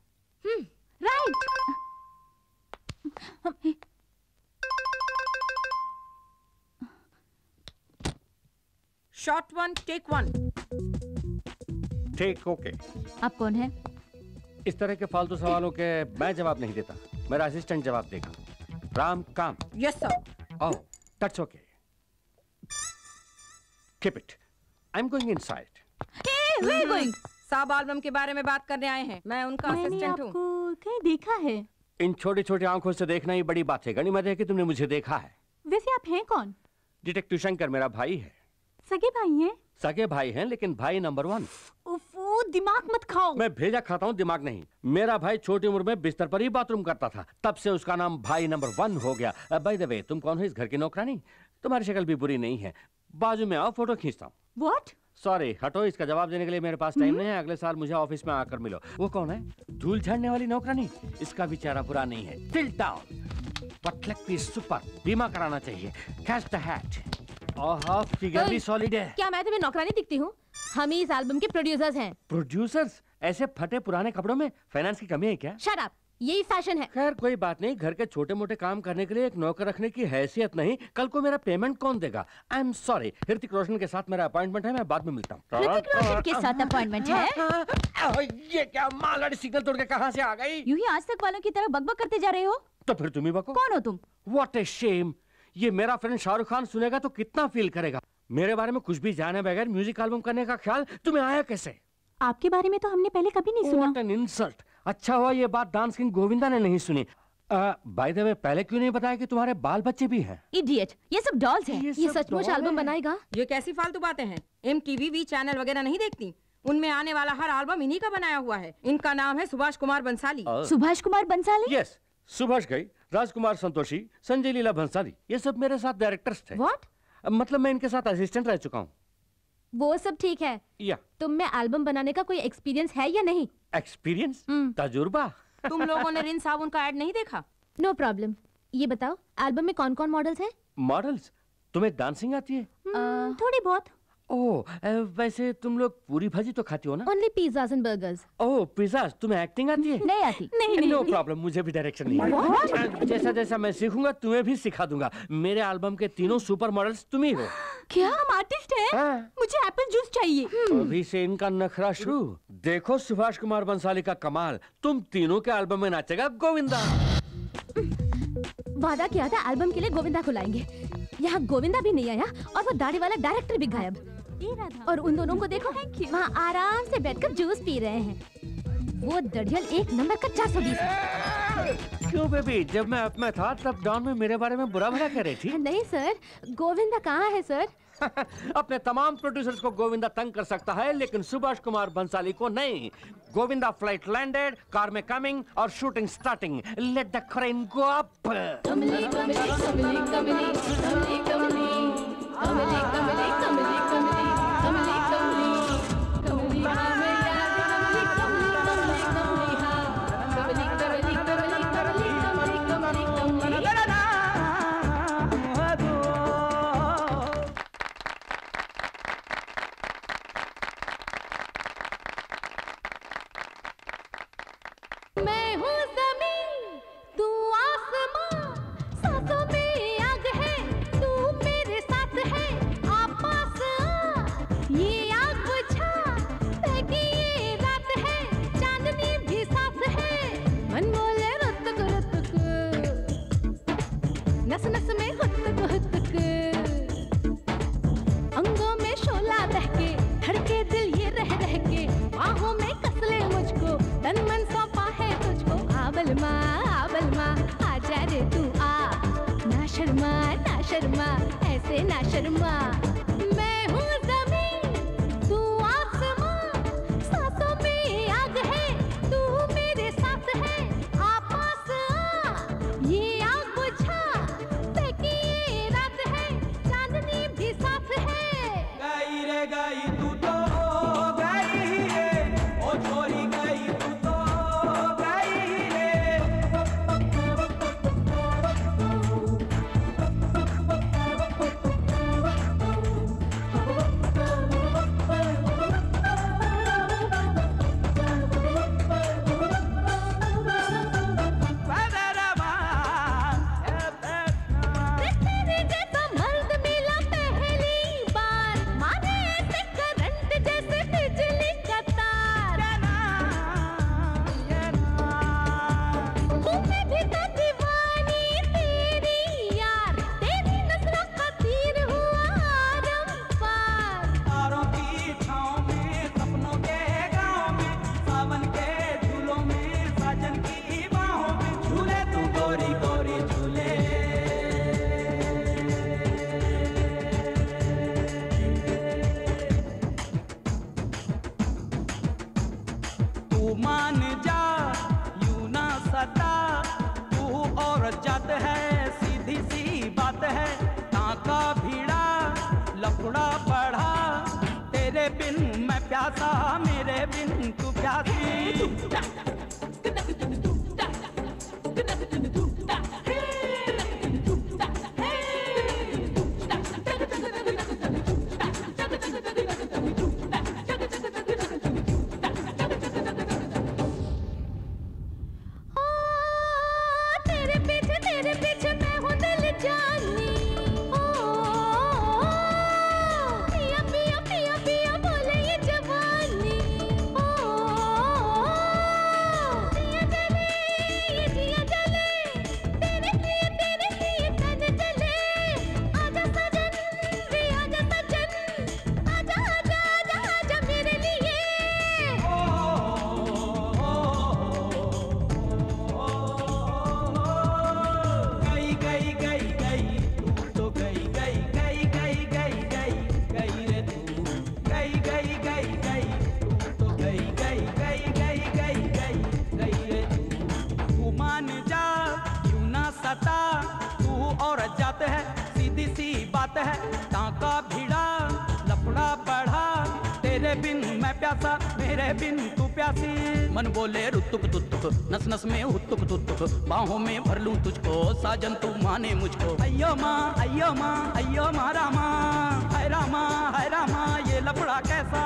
S3: राइट।
S7: Shot 1 take 1।
S12: ठीक, ओके।
S3: आप कौन है?
S12: इस तरह के फालतू सवालों के मैं जवाब नहीं देता, मेरा असिस्टेंट जवाब देगा। राम काम।
S7: Yes sir.
S12: Oh, that's okay. Keep it, I am going inside.
S7: Hey, where are you going? साब एल्बम के बारे में बात करने आए हैं, मैं उनका असिस्टेंट हूँ।
S14: आपको कहीं देखा है?
S12: इन छोटी छोटी आंखों से देखना ही बड़ी बात है। गणिमत है कि तुमने मुझे देखा है।
S14: वैसे आप हैं कौन?
S12: डिटेक्टिव शंकर मेरा भाई है।
S14: सगे भाई हैं?
S12: सगे भाई हैं लेकिन भाई नंबर 1।
S14: उफ़, दिमाग मत खाओ।
S12: मैं भेजा खाता हूँ, दिमाग नहीं। मेरा भाई छोटी उम्र में बिस्तर पर ही बाथरूम करता था, तब से उसका नाम भाई नंबर 1 हो गया। बाय द वे, तुम कौन हो इस घर की नौकरानी? तुम्हारी शक्ल भी बुरी नहीं है, बाजू में आओ, फोटो खींचता हूँ।
S14: What?
S12: सॉरी, हटो, इसका जवाब देने के लिए मेरे पास टाइम नहीं है। अगले साल मुझे ऑफिस में आकर मिलो। वो कौन है? धूल झाड़ने वाली नौकरानी? इसका भी चेहरा बुरा नहीं है। टिल डाउन, बट सुपर, बीमा कराना चाहिए। Catch the hat. Oh, figure भी सॉलिड है।
S1: क्या मैं तुम्हें नौकरानी दिखती हूँ? हम ही इस एल्बम के प्रोड्यूसर्स हैं।
S12: प्रोड्यूसर्स? ऐसे फटे पुराने कपड़ों में फाइनेंस की कमी है क्या?
S1: शट अप, यही फैशन है।
S12: खैर कोई बात नहीं, घर के छोटे मोटे काम करने के लिए एक नौकर रखने की हैसियत नहीं। कल को मेरा पेमेंट कौन देगा? आई एम सॉरी, ऋतिक रोशन के साथ मेरा अपॉइंटमेंट है, मैं बाद में मिलता हूँ।
S3: ऋतिक रोशन के साथ अपॉइंटमेंट है?
S12: ये क्या मालगाड़ी सिग्नल तोड़ के कहाँ से आ गई?
S3: यूं ही आज तक वालों की तरह बकबक करते जा रहे हो।
S12: तो फिर तुम ही बको।
S3: कौन हो तुम?
S12: What a shame. ये मेरा फ्रेंड शाहरुख खान सुनेगा तो कितना फील करेगा। मेरे बारे में कुछ भी जाने बगैर म्यूजिक एल्बम करने का ख्याल तुम्हें आया कैसे?
S3: आपके बारे में तो हमने पहले कभी नहीं सुना।
S12: What an insult! अच्छा हुआ ये बात डांस किंग गोविंदा ने नहीं सुनी। बाय द वे, पहले क्यों नहीं बताया कि तुम्हारे बाल बच्चे भी हैं?
S3: इडियट, ये सब डॉल्स हैं।
S1: ये सचमुच एल्बम बनाएगा?
S7: ये कैसी फालतू बातें हैं? MTV चैनल वगैरह नहीं देखती? उनमें आने वाला हर एल्बम इन्हीं का बनाया हुआ है। इनका नाम है सुभाष कुमार बंसाली।
S3: सुभाष कुमार बंसाली?
S12: यस, सुभाष घई, राजकुमार संतोषी, संजय लीला भंसाली, ये सब मेरे साथ डायरेक्टर्स थे।
S1: What?
S12: मतलब मैं इनके साथ असिस्टेंट रह चुका हूँ।
S1: वो सब ठीक है,
S12: या
S1: तुम में एल्बम बनाने का कोई एक्सपीरियंस है या नहीं?
S12: एक्सपीरियंस? तजुर्बा?
S7: तुम लोगों ने रिन साबुन का ऐड नहीं देखा?
S1: No problem. ये बताओ, एल्बम में कौन कौन मॉडल्स हैं?
S12: मॉडल्स? तुम्हें डांसिंग आती है?
S3: थोड़ी बहुत।
S12: ओह, वैसे तुम लोग पूरी भाजी तो खाती हो ना?
S1: Only pizzas and burgers.
S12: Oh, pizzas. तुम्हें एक्टिंग आती है?
S3: नहीं आती।
S12: नो प्रॉब्लम, मुझे भी डायरेक्शन नहीं है। जैसा जैसा मैं सीखूंगा तुम्हें भी सिखा दूंगा। मेरे एल्बम के तीनों सुपर मॉडल्स तुम ही हो।
S3: क्या हम आर्टिस्ट हैं? मुझे एप्पल जूस चाहिए।
S12: अभी से इनका नखरा शुरू। देखो सुभाष कुमार बंसाली का कमाल, तुम तीनों के एल्बम में नाचेगा गोविंदा।
S1: वादा किया था एल्बम के लिए गोविंदा को लाएंगे। यहाँ गोविंदा भी नहीं आया और वो दाढ़ी वाला डायरेक्टर भी गायब। और उन दोनों को देखो, वहाँ आराम से बैठकर जूस पी रहे हैं। वो दड़ियल एक नंबर का 420।
S12: क्यों बेबी, जब मैं अप में था तब डॉन में मेरे बारे में बुरा भला कह रही थी।
S1: नहीं सर, गोविंदा कहाँ है सर?
S12: अपने तमाम प्रोड्यूसर्स को गोविंदा तंग कर सकता है, लेकिन सुभाष कुमार बंसाली को नहीं। गोविंदा फ्लाइट लैंडेड, कार में कमिंग और shooting starting. Let the crane go up.
S1: कमली कमली कमली कमली कमली कमली कमली कमली कमली कमली कमली कमली हाँ मेरा कमली कमली कमली कमली हाँ कमली कमली कमली कमली कमली कमली कमली। मैं हूँ ज़मीन, तू आसमां, सांसों में आग है, तू मेरे साथ है, आप पास आ, ये आग बुझा, बहकी ये रात है, चांदनी भी साफ है, मन बोले रुतक रुतक, नस नस में हुतक हुतक, अंगों में शोला बहके, धड़के दिल ये रह रह के, बाहों में कस ले मुझको, तन मन सौंपा है तुझको, आबल माँ आजा रे तू आ, ना शर्मा ऐसे ना शर्मा। मैं हूँ ज़मीन, तू आसमां, सांसों में आग है, तू मेरे साथ है, आप पास आ, ये आग बुझा, बहकी ये रात है, चांदनी भी साफ है।
S15: गई रे गई तू तो गई रे, ओ छोरी गई तू तो गई रे।
S1: तेरे जैसा मर्द मिला पहली बार, मारे ऐसे करंट जैसे बिजली का तार। तुम्हें भी तो दीवानी तेरी यार, तेरी नजरों का तीर हुआ आरम-पार।
S15: तारों की छाँव में, सपनों के गाँव में, सावन के झूलों में, साजन की बाहों में, झूले तू गोरी गोरी झूले। तू मान जा यूं ना सता, तू औरत जात है, सीधी सी बात है, टाका भिड़ा लफड़ा पड़ा,
S18: तेरे बिन मैं प्यासा, मेरे बिन तू प्यासी।
S1: तेरे पीछे मैं हूँ दिल जानी। पिया पिया पिया पिया बोले ये जवानी। जिया जले ये जिया जले, तेरे लिए तन जले। आजा सजन रे आजा सजन, आजा आजा आजा आजा मेरे लिए।
S18: गई गई गई तू तो गई गई गई गई गई गई गई रे तू। गई गई गई गई तू तो गई गई गई गई गई गई गई रे तू। तू मान जा क्यों ना सता, तू और जात है सीधी सी बात है। टांका भिड़ा लफड़ा बढ़ा, तेरे बिन मैं प्यासा, मेरे बिन तू प्यासी। मन बोले रुतुक तुतुक, नस नस में हुतुक तुतुक, बाहों में भर लूं तुझको साजन तू माने मुझको। अय्यो माँ अय्यो माँ अय्यो माँ रामा, हाय रामा ये लफड़ा कैसा।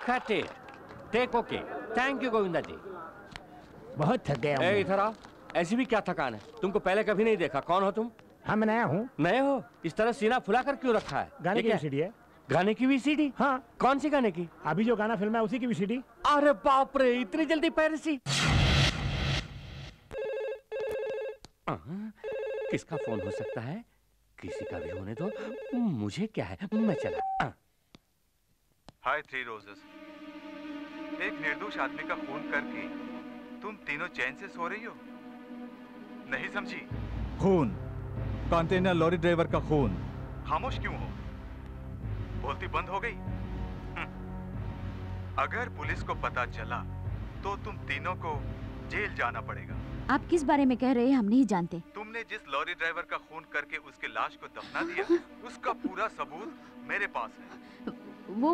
S12: Cut it. Take okay. Thank you Govinda जी।
S11: बहुत थक गया हूँ।
S12: इधर आओ। ऐसी भी क्या थकान है? तुमको पहले कभी नहीं देखा। कौन हो तुम?
S11: हाँ मैं नया हूँ।
S12: नए हो? इस तरह सीना फुलाकर क्यों रखा है?
S11: गाने की वीसीडी है।
S12: गाने की वीसीडी?
S11: हाँ।
S12: कौन सी गाने की?
S11: अभी जो गाना फिल्म है उसी की वीसीडी।
S12: अरे बाप रे, इतनी जल्दी पायरेसी? किसका फोन हो सकता है? किसी का भी होने दो, मुझे क्या है, मैं चला।
S17: हाय थ्री रोजेस। एक निर्दोष आदमी का खून करके तुम तीनों चैन से सो रही हो? नहीं समझी?
S19: खून, कंटेनर लॉरी ड्राइवर का खून।
S17: खामोश क्यों हो? बोलती बंद हो गई? अगर पुलिस को पता चला तो तुम तीनों को जेल जाना पड़ेगा।
S3: आप किस बारे में कह रहे हैं हम नहीं जानते।
S17: तुमने जिस लॉरी ड्राइवर का खून करके उसके लाश को दफना दिया, उसका पूरा सबूत मेरे पास है।
S3: वो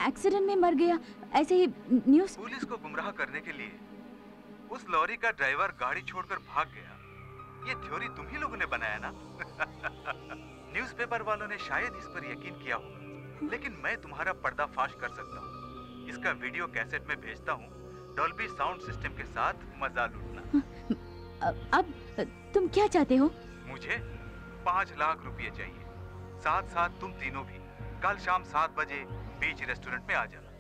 S3: एक्सीडेंट में मर गया, ऐसे ही न्यूज़।
S17: पुलिस को गुमराह करने के लिए उस लॉरी का ड्राइवर गाड़ी छोड़कर भाग गया। ये थ्योरी तुम ही लोगों ने बनाया ना? न्यूज़पेपर वालों ने शायद इस पर यकीन किया होगा, लेकिन मैं तुम्हारा पर्दाफाश कर सकता हूँ। इसका वीडियो कैसेट में भेजता हूँ, डॉल्बी साउंड सिस्टम के साथ मजा लूटना।
S3: अब तुम क्या चाहते हो?
S17: मुझे 5 लाख रुपए चाहिए। साथ साथ तुम तीनों भी कल शाम 7 बजे बीच रेस्टोरेंट में आ जाना।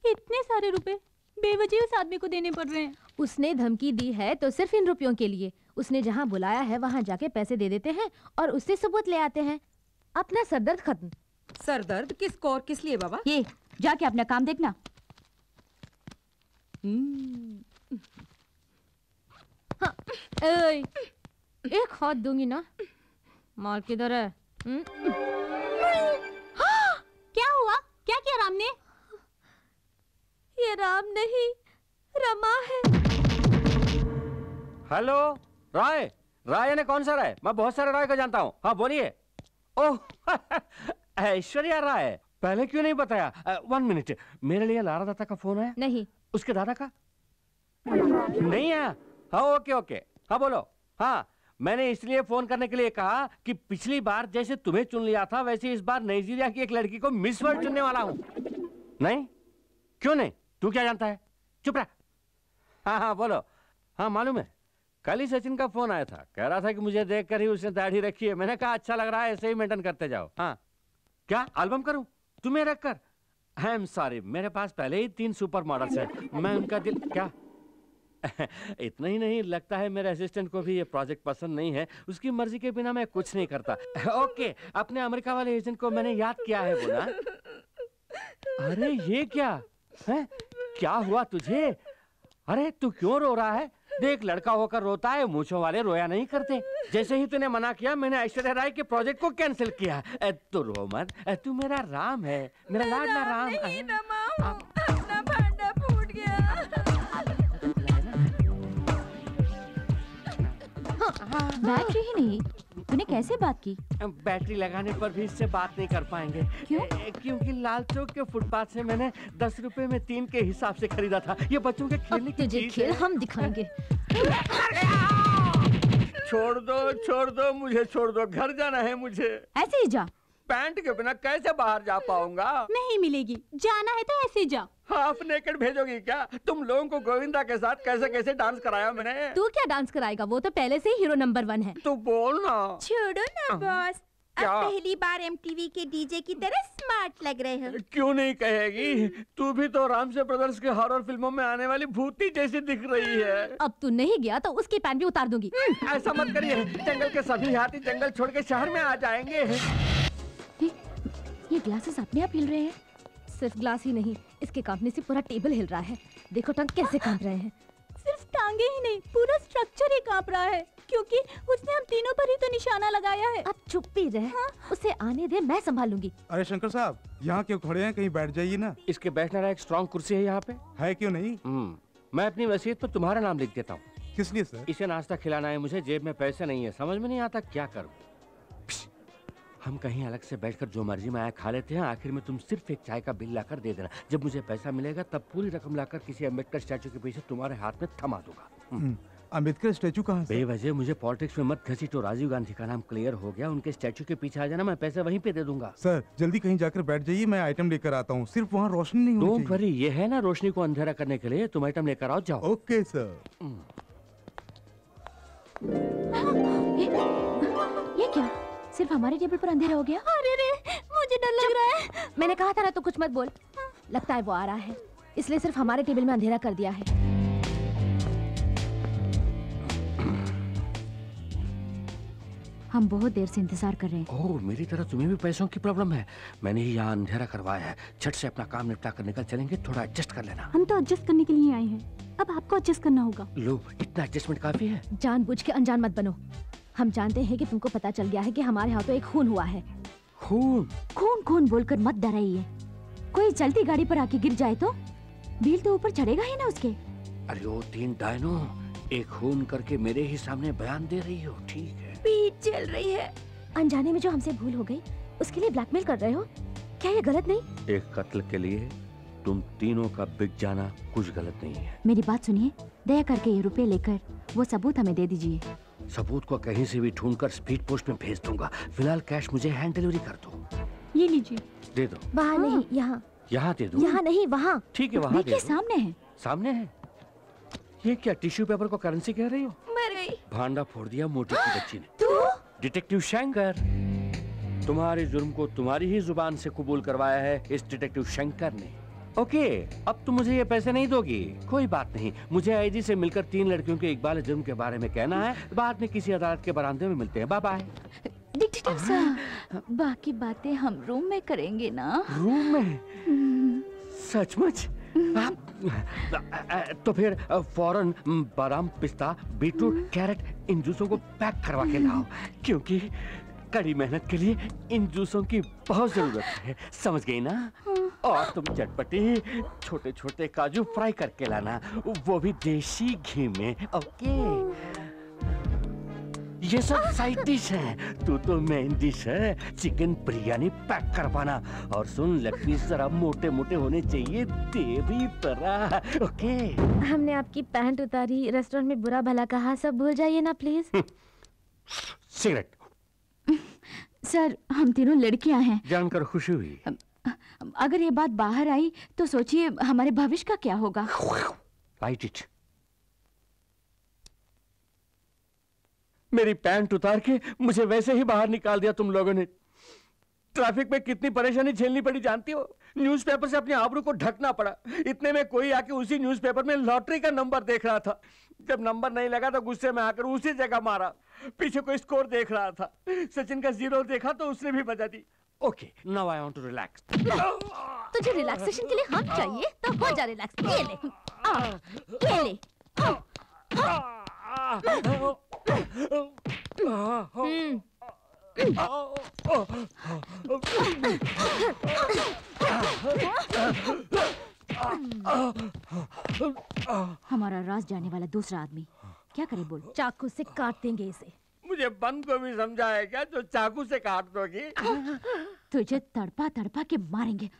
S1: इतने सारे रुपए बेवजह उस आदमी को देने पड़ रहे हैं। उसने धमकी दी है तो सिर्फ इन रुपयों के लिए। उसने जहाँ बुलाया है वहाँ जाके पैसे दे देते हैं और उससे सबूत ले आते हैं। अपना सरदर्द खत्म।
S7: सरदर्द किसको और किस लिए बाबा?
S3: ये जाके अपना काम देखना।
S1: हाँ, एक हाथ दूंगी ना। माल किधर है? क्या हुआ? क्या किया राम ने? ये राम नहीं, रमा है।
S12: हेलो, राय। राय ने कौन सा राय? मैं बहुत सारे राय को जानता हूँ। हाँ बोलिए। ओह ऐश्वर्या राय, पहले क्यों नहीं बताया? 1 मिनट, मेरे लिए लारा दत्ता का फोन है?
S1: नहीं।
S12: उसके दादा का? नहीं है। हाँ ओके ओके, हाँ बोलो। हाँ मैंने इसलिए फोन करने के लिए कहा कि पिछली बार जैसे तुम्हें चुन लिया था वैसे इस बार नाइजीरिया की एक लड़की को मिस वर्ल्ड चुनने वाला हूँ। नहीं? क्यों नहीं? तू क्या जानता है? चुप रह। हाँ हाँ बोलो। हाँ मालूम है, कल ही सचिन का फोन आया था, कह रहा था कि मुझे देखकर ही उसने दाढ़ी रखी है। मैंने कहा अच्छा लग रहा है, ऐसे ही मेंटेन करते जाओ। हाँ क्या एल्बम करूं तुम्हें रखकर? आई एम सॉरी, मेरे पास पहले ही 3 सुपर मॉडल्स हैं। मैं उनका दिल क्या इतना ही नहीं, लगता है मेरे असिस्टेंट को भी ये प्रोजेक्ट पसंद नहीं है। उसकी मर्जी के बिना मैं कुछ नहीं करता। ओके, अपने अमेरिका वाले एजेंट को मैंने याद किया है बोला। अरे ये क्या है? क्या हुआ तुझे? अरे तू क्यों रो रहा है? देख, लड़का होकर रोता है, मूंछों वाले रोया नहीं करते। जैसे ही तूने मना किया, मैंने ऐश्वर्या राय के प्रोजेक्ट को कैंसिल किया। तू रो मत, तू मेरा राम है, मेरा लाडला राम।
S7: अपना भांडा फूट गया।
S3: बैटरी ही नहीं, तूने कैसे बात की?
S12: बैटरी लगाने पर भी इससे बात नहीं कर पाएंगे।
S3: क्यों?
S12: क्योंकि लाल चौक के फुटपाथ से मैंने 10 रुपए में 3 के हिसाब से खरीदा था। ये बच्चों के खेलने की चीज
S3: खेल
S12: है।
S3: हम दिखाएंगे।
S12: छोड़ दो, मुझे छोड़ दो, घर जाना है मुझे।
S3: ऐसे ही जा।
S12: पैंट के बिना कैसे बाहर जा पाऊंगा?
S1: नहीं मिलेगी, जाना है तो ऐसे जा।
S12: हाफ नेकेड भेजोगी क्या? तुम लोगों को गोविंदा के साथ कैसे कैसे डांस कराया मैंने।
S1: तू क्या डांस कराएगा? वो तो पहले से ही हीरो नंबर 1 है।
S12: तू बोल ना।
S16: छोड़ो ना बॉस, अब
S12: क्या?
S16: पहली बार एमटीवी के डीजे की तरह स्मार्ट लग रहे हो।
S12: क्यों नहीं कहेगी? तू भी तो रामसे ब्रदर्स के हॉरर फिल्मों में आने वाली भूती जैसी दिख रही है।
S1: अब तू नहीं गया तो उसकी पैंट भी उतार दूंगी।
S12: ऐसा मत करिए, जंगल के सभी हाथी जंगल छोड़ के शहर में आ जाएंगे।
S3: ये ग्लासेस अपने आप हिल रहे हैं।
S1: सिर्फ ग्लास ही नहीं, इसके कांपने से पूरा टेबल हिल रहा है। देखो टंग कैसे कांप रहे हैं। सिर्फ टांगे ही नहीं, पूरा स्ट्रक्चर ही कांप रहा है, क्योंकि उसने हम तीनों पर ही तो निशाना लगाया है।
S3: अब चुप भी रह। उसे आने दे, मैं संभालूंगी।
S9: अरे शंकर साहब, यहाँ क्यों खड़े हैं? कहीं बैठ जाइए ना।
S12: इसके बैठने वाला एक स्ट्रॉन्ग कुर्सी है यहाँ पे।
S9: है क्यों नहीं?
S12: मैं अपनी वसीयत पर तुम्हारा नाम लिख देता हूँ।
S9: किस लिए सर?
S12: इसे नाश्ता खिलाना है मुझे, जेब में पैसे नहीं है, समझ में नहीं आता क्या करूँ। हम कहीं अलग से बैठकर जो मर्जी में आया खा लेते हैं, आखिर में तुम सिर्फ एक चाय का बिल लाकर दे देना। जब मुझे पैसा मिलेगा तब पूरी रकम लाकर किसी अम्बेडकर स्टैचू के पीछे तुम्हारे हाथ में थमा दूंगा।
S9: अम्बेडकर स्टैचू कहाँ से?
S12: बेवजह मुझे पॉलिटिक्स में मत घसीटो। राजीव गांधी का नाम क्लियर हो गया, उनके स्टैचू के पीछे आ जाना, मैं पैसे वहीं पे दे दूंगा।
S9: सर जल्दी कहीं जाकर बैठ जाइए, मैं आइटम लेकर आता हूँ। सिर्फ वहाँ रोशनी नहीं होनी
S12: डोंट वरी, ये है ना रोशनी को अंधेरा करने के लिए। तुम आइटम लेकर आओ, जाओ।
S9: Okay sir.
S3: ये क्या? सिर्फ हमारे टेबल पर अंधेरा हो गया?
S1: अरे रे, मुझे डर लग रहा है।
S3: मैंने कहा था ना, तो कुछ मत बोल। लगता है वो आ रहा है, इसलिए सिर्फ हमारे टेबल में अंधेरा कर दिया है। हम बहुत देर से इंतजार कर रहे हैं।
S12: ओह, मेरी तरह तुम्हें भी पैसों की प्रॉब्लम है। मैंने ही यहाँ अंधेरा करवाया है। झट से अपना काम निपटा कर निकल चलेंगे, थोड़ा एडजस्ट कर लेना।
S1: हम तो एडजस्ट करने के लिए आए हैं, अब आपको एडजस्ट करना होगा।
S12: लो, इतना एडजस्टमेंट काफी है।
S1: जानबूझ के अनजान मत बनो। हम जानते हैं कि तुमको पता चल गया है कि हमारे हाथों एक खून हुआ है।
S12: खून?
S3: खून खून बोलकर मत डराइए। कोई चलती गाड़ी पर आके गिर जाए तो बिल तो ऊपर चढ़ेगा ही ना उसके।
S12: अरे ओ 3 डायनो, एक खून करके मेरे ही सामने बयान दे रही हो, ठीक है।
S1: पीठ चल रही है।
S3: अनजाने में जो हमसे भूल हो गई, उसके लिए ब्लैकमेल कर रहे हो? क्या ये गलत नहीं?
S12: एक कत्ल के लिए तुम तीनों का बिक जाना कुछ गलत नहीं है।
S3: मेरी बात सुनिए, दया करके ये रुपए लेकर वो सबूत हमें दे दीजिए।
S12: सबूत को कहीं से भी ढूंढकर स्पीड पोस्ट में भेज दूंगा। फिलहाल कैश मुझे हैंड डिलीवरी कर दो।
S1: ये लीजिए।
S12: दे दो।
S3: वहाँ नहीं, यहाँ।
S12: यहाँ दे दो।
S3: यहाँ नहीं, वहाँ।
S12: ठीक है, वहाँ दे
S3: देखिए
S12: दो।
S3: सामने है।
S12: सामने है? ये क्या टिश्यू पेपर को करेंसी कह रही हो?
S1: मर गई।
S12: भांडा फोड़ दिया मोटी की बच्ची ने। डिटेक्टिव शंकर, तुम्हारे जुर्म को तुम्हारी ही जुबान से कबूल करवाया है इस डिटेक्टिव शंकर ने। ओके, अब तुम मुझे ये पैसे नहीं दोगी, कोई बात नहीं। मुझे आईजी से मिलकर 3 लड़कियों के इकबाल जुर्म के बारे में कहना है। बाद में किसी अदालत के बरामदे में मिलते हैं। Bye bye.
S3: डिटेक्टिव सर, बाकी बातें हम रूम में करेंगे ना?
S12: रूम में? सचमुच? तो फिर फौरन बादाम, पिस्ता, बीटरूट, कैरेट इन जूसों को पैक करवा के लाओ, क्योंकि कड़ी मेहनत के लिए इन जूसों की बहुत जरूरत है, समझ गई ना? और तुम चटपटी छोटे छोटे काजू फ्राई करके लाना, वो भी देसी घी में। ओके, ये सब साइड डिश है, तू तो मेन डिश है। चिकन बिरयानी पैक करवाना। और सुन, लेग पीस जरा मोटे मोटे होने चाहिए, तेरी तरह। ओके।
S3: हमने आपकी पैंट उतारी, रेस्टोरेंट में बुरा भला कहा, सब भूल जाइए ना प्लीज।
S12: सिगरेट।
S3: सर, हम तीनों लड़कियां हैं।
S12: जानकर खुशी हुई।
S3: अगर ये बात बाहर आई तो सोचिए हमारे भविष्य का क्या होगा।
S12: Right it. मेरी पैंट उतार के मुझे वैसे ही बाहर निकाल दिया तुम लोगों ने। ट्रैफिक में कितनी परेशानी झेलनी पड़ी जानती हो? न्यूज़पेपर से अपने आबरू को ढकना पड़ा। इतने में कोई आके उसी न्यूज़पेपर में लॉटरी का नंबर देख रहा था। जब नंबर नहीं लगा तो गुस्से में आकर उसी जगह मारा। पीछे कोई स्कोर देख रहा था, सचिन का 0 देखा तो उसने भी बजा दी। Okay, now I want to relax.
S1: तुझे रिलैक्सेशन के लिए हम चाहिए तो हो जा रिलैक्स। ये ले, ये ले।
S3: हमारा राज जाने वाला दूसरा आदमी क्या करे बोल?
S1: चाकू से काट देंगे इसे।
S12: मुझे बंद को भी समझा है क्या जो चाकू से काट दोगी?
S3: तुझे तड़पा तड़पा के मारेंगे।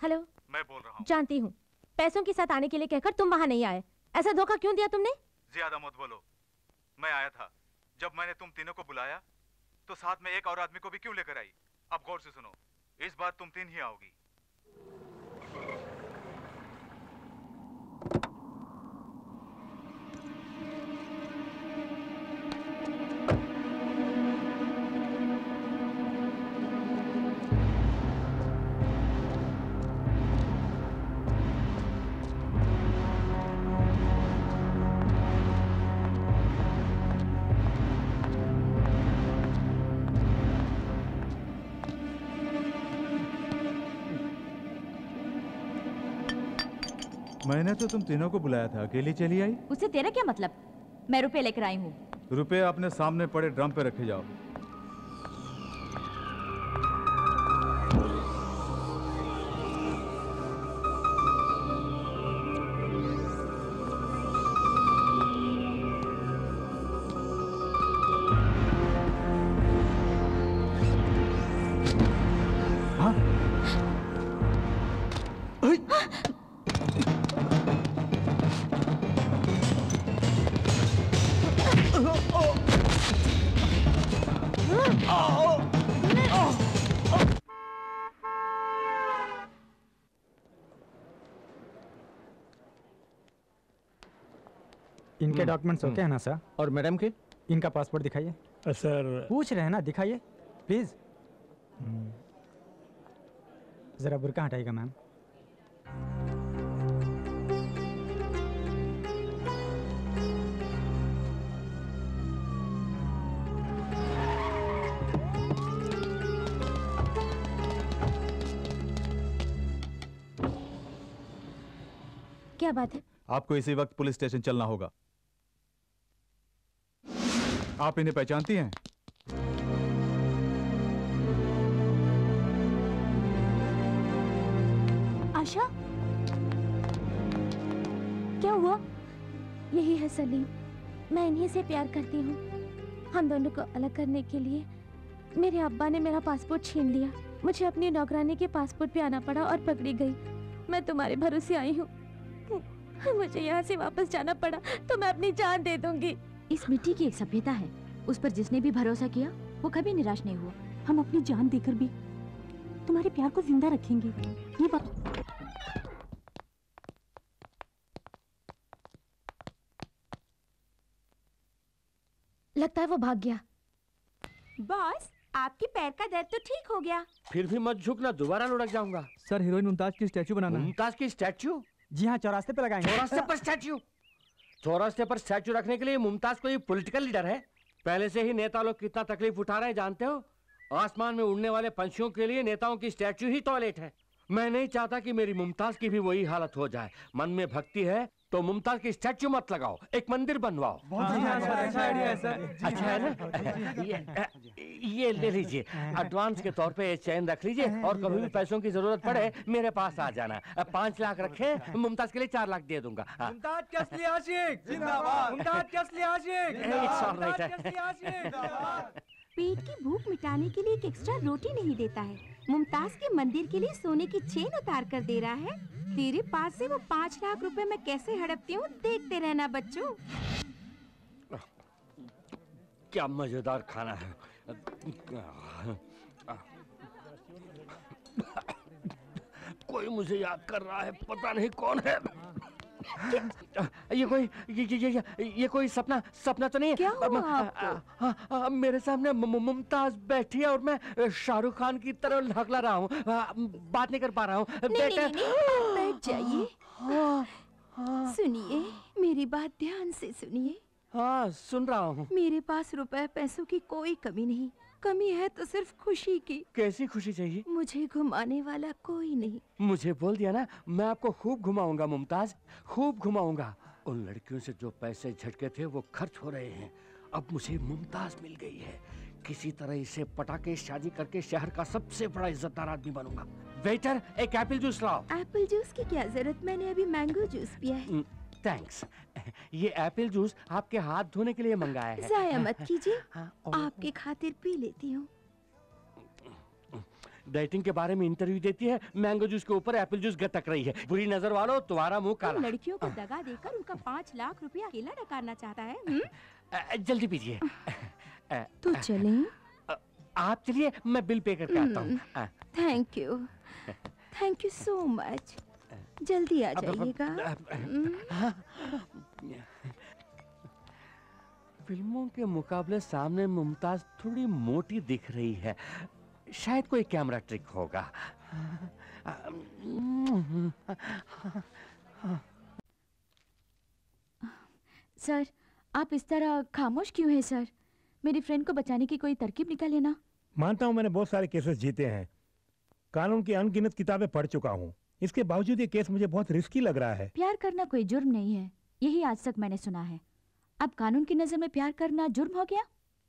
S1: हेलो,
S19: मैं बोल रहा हूँ।
S1: जानती हूँ, पैसों के साथ आने के लिए कहकर तुम वहाँ नहीं आए। ऐसा धोखा क्यों दिया तुमने?
S19: ज्यादा मत बोलो। मैं आया था। जब मैंने तुम तीनों को बुलाया तो साथ में एक और आदमी को भी क्यों लेकर आई? अब गौर से सुनो, इस बार तुम 3 ही आओगी। मैंने तो तुम तीनों को बुलाया था, अकेली चली आई?
S3: उससे तेरा क्या मतलब? मैं रुपए लेकर आई हूँ।
S19: रुपए अपने सामने पड़े ड्रम पे रखे जाओ।
S13: इनके डॉक्यूमेंट्स ओके है ना सर?
S8: और मैडम के?
S13: इनका पासपोर्ट दिखाइए।
S11: सर
S13: पूछ रहे हैं ना, दिखाइए प्लीज। जरा बुर्का हटाइएगा मैम।
S1: क्या बात है?
S19: आपको इसी वक्त पुलिस स्टेशन चलना होगा। आप इन्हें पहचानती हैं?
S1: आशा, क्या हुआ? यही है सलीम, मैं इन्हीं से प्यार करती हूँ। हम दोनों को अलग करने के लिए मेरे अब्बा ने मेरा पासपोर्ट छीन लिया। मुझे अपनी नौकरानी के पासपोर्ट पे आना पड़ा और पकड़ी गई। मैं तुम्हारे भरोसे आई हूँ। मुझे यहाँ से वापस जाना पड़ा तो मैं अपनी जान दे दूंगी।
S3: इस मिट्टी की एक सभ्यता है, उस पर जिसने भी भरोसा किया वो कभी निराश नहीं हुआ।
S20: हम अपनी जान देकर भी तुम्हारे प्यार को जिंदा रखेंगे, ये बात।
S1: लगता है वो भाग गया।
S16: बॉस, आपके पैर का दर्द तो ठीक हो गया।
S12: फिर भी मत झुकना, दोबारा लुढ़क जाऊंगा।
S5: सर, हीरोइन मुमताज की स्टैचू बनाना है।
S12: मुमताज की स्टैचू?
S13: जी हाँ, चौरास्ते पे लगाएंगे।
S12: चौरास्ते पर स्टैचू? चौरास्ते पर स्टैचू रखने के लिए मुमताज कोई पॉलिटिकल लीडर है? पहले से ही नेता लोग कितना तकलीफ उठा रहे हैं जानते हो? आसमान में उड़ने वाले पंछियों के लिए नेताओं की स्टैचू ही टॉयलेट है। मैं नहीं चाहता कि मेरी मुमताज की भी वही हालत हो जाए। मन में भक्ति है तो मुमताज की स्टैचू मत लगाओ, एक मंदिर बनवाओ।
S5: अच्छा आइडिया है सर।
S12: अच्छा है ना? ये ले लीजिए, एडवांस के तौर पे ये चैन रख लीजिए और कभी भी पैसों की जरूरत पड़े मेरे पास आ जाना। 5 लाख रखे, मुमताज के लिए 4 लाख दे दूंगा।
S5: मुमताज के असली आशिक जिंदाबाद। मुमताज के असली आशिक
S16: जिंदाबाद। पेट की भूख मिटाने के लिए एक एक्स्ट्रा रोटी नहीं देता है, मुमताज के मंदिर के लिए सोने की चेन उतार कर दे रहा है। तेरे पास से वो 5 लाख रुपए मैं कैसे हड़पती हूँ, देखते रहना बच्चों।
S12: क्या मजेदार खाना है। कोई मुझे याद कर रहा है, पता नहीं कौन है। ये कोई सपना तो नहीं है?
S16: क्या हुआ आपको?
S12: मेरे सामने मुमताज बैठी है और मैं शाहरुख खान की तरह लहकला रहा हूँ, बात नहीं कर पा रहा हूँ।
S16: नहीं, बैठ जाइए। सुनिए, मेरी बात ध्यान से सुनिए।
S12: हाँ, सुन रहा हूँ।
S16: मेरे पास रुपए पैसों की कोई कमी नहीं, कमी है तो सिर्फ खुशी की।
S12: कैसी खुशी चाहिए?
S16: मुझे घुमाने वाला कोई नहीं।
S12: मुझे बोल दिया ना, मैं आपको खूब घुमाऊंगा मुमताज, खूब घुमाऊंगा। उन लड़कियों से जो पैसे झटके थे वो खर्च हो रहे हैं। अब मुझे मुमताज मिल गई है, किसी तरह इसे पटा के शादी करके शहर का सबसे बड़ा इज्जतदार आदमी बनूंगा। वेटर, एक एप्पल जूस लाओ।
S16: एप्पल जूस की क्या जरूरत, मैंने अभी मैंगो जूस पिया है।
S12: थैंक्स। ये एप्पल जूस आपके हाथ धोने के लिए मंगाया है।
S16: जाया मत कीजिए, आपके खातिर पी लेती हूँ।
S12: डाइटिंग के बारे में इंटरव्यू देती है, मैंगो जूस के ऊपर एप्पल जूस गटक रही है। बुरी नजर वालों, तुम्हारा मुंह काला।
S16: लड़कियों को दगा देकर उनका 5 लाख रुपया अकेला नकारना चाहता है।
S12: जल्दी पीजिए।
S16: तो चलें?
S12: आप चलिए, मैं बिल पे करके आता हूँ।
S16: Thank you so much. जल्दी आ जाइएगा।
S12: फिल्मों के मुकाबले सामने मुमताज थोड़ी मोटी दिख रही है, शायद कोई कैमरा ट्रिक होगा।
S3: सर, आप इस तरह खामोश क्यों हैं सर? मेरी फ्रेंड को बचाने की कोई तरकीब निकालिए ना।
S11: मानता हूं मैंने बहुत सारे केसेस जीते हैं, कानून की अनगिनत किताबें पढ़ चुका हूं, इसके बावजूद ये केस मुझे बहुत रिस्की लग रहा है।
S3: प्यार करना कोई जुर्म नहीं है, यही आज तक मैंने सुना है। अब कानून की नजर में प्यार करना जुर्म हो गया?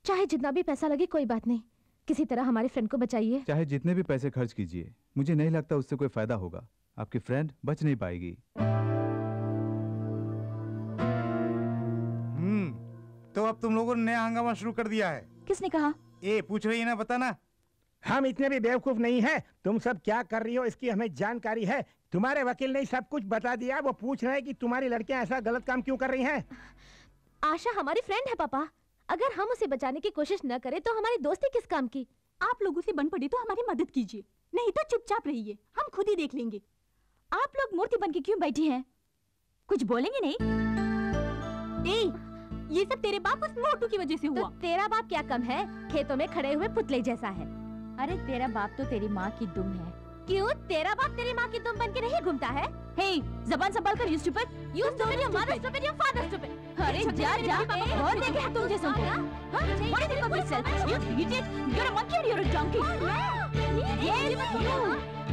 S1: चाहे जितना भी पैसा लगे कोई बात नहीं, किसी तरह हमारी फ्रेंड को बचाइए।
S17: चाहे जितने भी पैसे खर्च कीजिए, मुझे नहीं लगता उससे कोई फायदा होगा। आपकी फ्रेंड बच नहीं पाएगी।
S9: तो अब तुम लोगों ने नया हंगामा शुरू कर दिया है।
S3: किसने कहा?
S9: ए पूछ रही है ना, बताना।
S11: हम इतने भी बेवकूफ नहीं हैं। तुम सब क्या कर रही हो इसकी हमें जानकारी है। तुम्हारे वकील ने सब कुछ बता दिया। वो पूछ रहे हैं कि तुम्हारी लड़कियां ऐसा गलत काम क्यों कर रही हैं।
S1: आशा हमारी फ्रेंड है पापा, अगर हम उसे बचाने की कोशिश न करें तो हमारी दोस्ती किस काम की?
S20: आप लोगों से बन पड़ी तो हमारी मदद कीजिए, नहीं तो चुपचाप रहिए, हम खुद ही देख लेंगे।
S3: आप लोग मूर्ति बन के क्यों बैठी हैं? कुछ बोलेंगे नहीं?
S20: ये सब तेरे बाप उस मोटू की वजह से हुआ।
S1: तो तेरा बाप क्या कम है, खेतों में खड़े हुए पुतले जैसा है।
S3: अरे तेरा बाप तो तेरी माँ की दुम है।
S1: क्यों तेरा बाप तेरी माँ की दुम बन के नहीं घूमता है?
S3: हे, जबान संभाल कर, you stupid.
S1: You stupid, your mother stupid, your father stupid.
S3: अरे जा बहुत देखे हैं तुम जैसों को। What do you think of yourself? You idiot, you're a monkey or you're a donkey.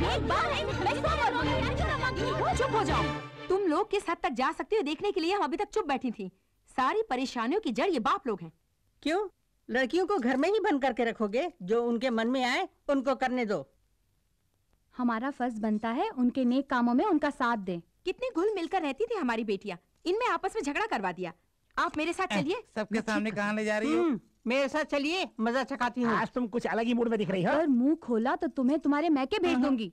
S1: एक बार मैं सब बोलूंगी।
S7: चुप हो जाओ। तुम लोग किस हद तक जा सकती हो देखने के लिए हम अभी तक चुप बैठी थी। सारी परेशानियों की जड़ ये बाप लोग हैं।
S21: क्यों? लड़कियों को घर में ही बंद करके रखोगे? जो उनके मन में आए उनको करने दो।
S14: हमारा फर्ज बनता है उनके नेक कामों में उनका साथ दें।
S7: कितनी घुल मिलकर रहती थी हमारी बेटियां, इनमें आपस में झगड़ा करवा दिया। आप मेरे साथ चलिए।
S9: सबके सामने कहाँ ले जा रही हो?
S21: मेरे साथ चलिए, मजा चखाती हूँ।
S11: आज तुम कुछ अलग ही मूड में दिख रही हो।
S14: अगर मुंह खोला तो तुम्हें तुम्हारे मैके भेज दूंगी।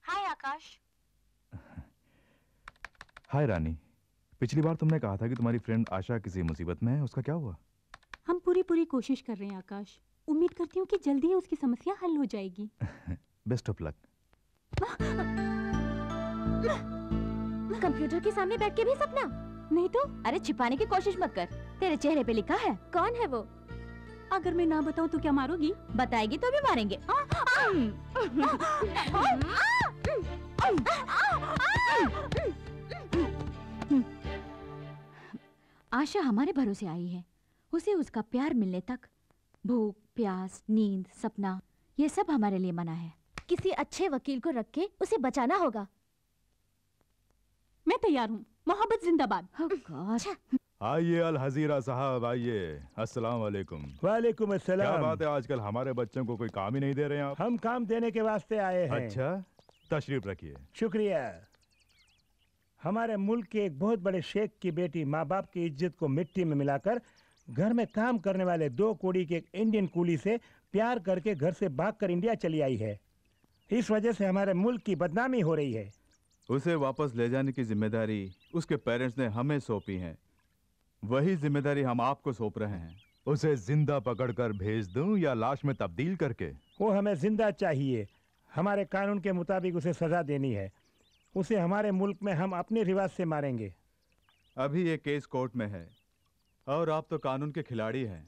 S3: हाय आकाश।
S17: हाय रानी, पिछली बार तुमने कहा था कि तुम्हारी फ्रेंड आशा किसी मुसीबत में है, उसका क्या हुआ?
S20: हम पूरी कोशिश कर रहे हैं आकाश, उम्मीद करती हूँ कि जल्दी ही उसकी समस्या हल हो जाएगी।
S17: Best of luck.
S1: कंप्यूटर के सामने बैठ के भी सपना?
S20: नहीं तो।
S3: अरे छिपाने की कोशिश मत कर, तेरे चेहरे पे लिखा है।
S1: कौन है वो?
S20: अगर मैं ना बताऊं तो क्या मारोगी?
S3: बताएगी तो भी मारेंगे। आशा हमारे भरोसे आई है, उसे उसका प्यार मिलने तक भूख, प्यास, नींद, सपना, ये सब हमारे लिए मना है।
S1: किसी अच्छे वकील को रख के उसे बचाना होगा।
S20: मैं तैयार हूँ, मोहब्बत जिंदाबाद।
S17: आइए अल हजीरा साहब, आइए। अस्सलाम वालेकुम।
S11: वालेकुम अस्सलाम।
S17: क्या बात है, आजकल हमारे बच्चों को कोई काम ही नहीं दे रहे हैं आप?
S11: हम काम देने के वास्ते आए हैं।
S17: अच्छा, तशरीफ रखिए।
S11: शुक्रिया। हमारे मुल्क के एक बहुत बड़े शेख की बेटी माँ बाप की इज्जत को मिट्टी में मिलाकर घर में काम करने वाले 2 कौड़ी के एक इंडियन कूली से प्यार करके घर से भागकर इंडिया चली आई है। इस वजह से हमारे मुल्क की बदनामी हो रही है।
S17: उसे वापस ले जाने की जिम्मेदारी उसके पेरेंट्स ने हमें सौंपी है, वही जिम्मेदारी हम आपको सौंप रहे हैं। उसे जिंदा पकड़कर भेज दूं या लाश में तब्दील करके?
S11: वो हमें जिंदा चाहिए। हमारे कानून के मुताबिक उसे सजा देनी है। उसे हमारे मुल्क में हम अपने रिवाज से मारेंगे।
S17: अभी ये केस कोर्ट में है और आप तो कानून के खिलाड़ी हैं।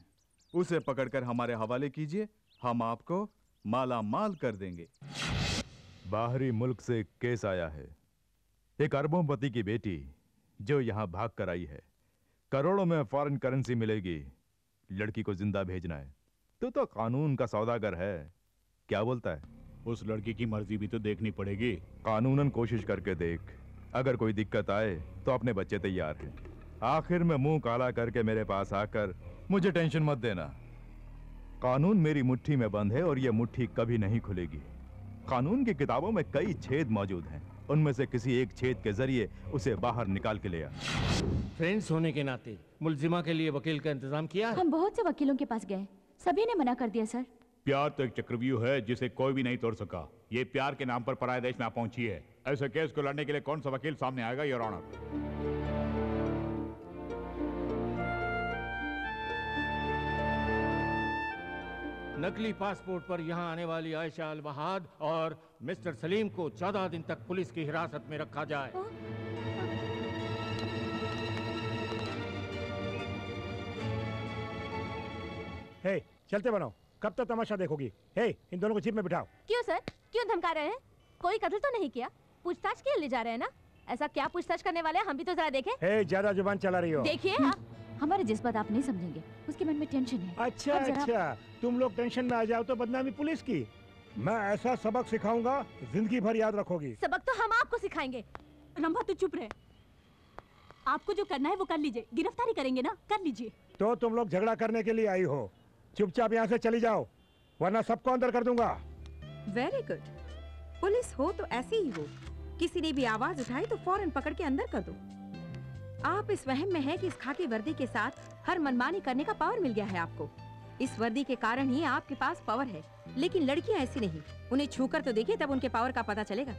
S17: उसे पकड़कर हमारे हवाले कीजिए, हम आपको माला माल कर देंगे। बाहरी मुल्क से केस आया है। एक अरबोंपति की बेटी जो यहाँ भाग कर आई है, करोड़ों में फॉरेन करेंसी मिलेगी। लड़की को जिंदा भेजना है। तो कानून का सौदागर है, क्या बोलता है?
S6: उस लड़की की मर्जी भी तो देखनी पड़ेगी।
S17: कानूनन कोशिश करके देख, अगर कोई दिक्कत आए तो अपने बच्चे तैयार हैं। आखिर में मुंह काला करके मेरे पास आकर मुझे टेंशन मत देना। कानून मेरी मुट्ठी में बंद है और ये मुट्ठी कभी नहीं खुलेगी। कानून की किताबों में कई छेद मौजूद हैं, उनमें से किसी एक छेद के जरिए उसे बाहर निकाल के ले आ।
S8: फ्रेंड्स होने के नाते मुलजिमा के लिए वकील का इंतजाम किया है?
S3: हम बहुत से वकीलों के पास गए, सभी ने मना कर दिया सर।
S6: प्यार तो एक चक्रव्यूह है जिसे कोई भी नहीं तोड़ सका। ये प्यार के नाम पर पराये देश में आप पहुंची है। ऐसे केस को लड़ने के लिए कौन सा वकील सामने आएगा, योर ऑनर?
S8: नकली पासपोर्ट पर यहां आने वाली आयशा अल वहाद और मिस्टर सलीम को 14 दिन तक पुलिस की हिरासत में रखा जाए।
S11: हे, चलते बनो, कब तक तमाशा देखोगी? हे, इन दोनों को जीप में बिठाओ।
S1: क्यों सर, क्यों धमका रहे हैं? कोई कत्ल तो नहीं किया, पूछताछ के लिए ले जा रहे हैं ना? ऐसा क्या पूछताछ करने वाले हैं, हम भी तो जरा देखें।
S11: हे, ज्यादा जुबान चला रही हो।
S1: देखिए
S3: हमारे जज्बात आप नहीं समझेंगे, उसके मन में टेंशन है।
S11: अच्छा अच्छा, तुम लोग टेंशन में आ जाओ तो बदनामी पुलिस की। मैं ऐसा सबक सिखाऊंगा, जिंदगी भर याद रखोगी।
S1: सबक तो हम आपको सिखाएंगे।
S20: रंभा तू चुप रहे, आपको जो करना है वो कर लीजिए। गिरफ्तारी करेंगे ना, कर लीजिए।
S11: तो तुम लोग झगड़ा करने के लिए आई हो, चुपचाप यहाँ से चली जाओ वरना सबको अंदर कर दूंगा।
S7: Very good. पुलिस हो तो ऐसी ही हो, किसी ने भी आवाज उठाई तो फौरन पकड़ के अंदर कर दो। आप इस वहम में हैं कि इस खाकी वर्दी के साथ हर मनमानी करने का पावर मिल गया है आपको। इस वर्दी के कारण ही आपके पास पावर है, लेकिन लड़कियां ऐसी नहीं। उन्हें छूकर तो देखिए, तब उनके पावर का पता चलेगा।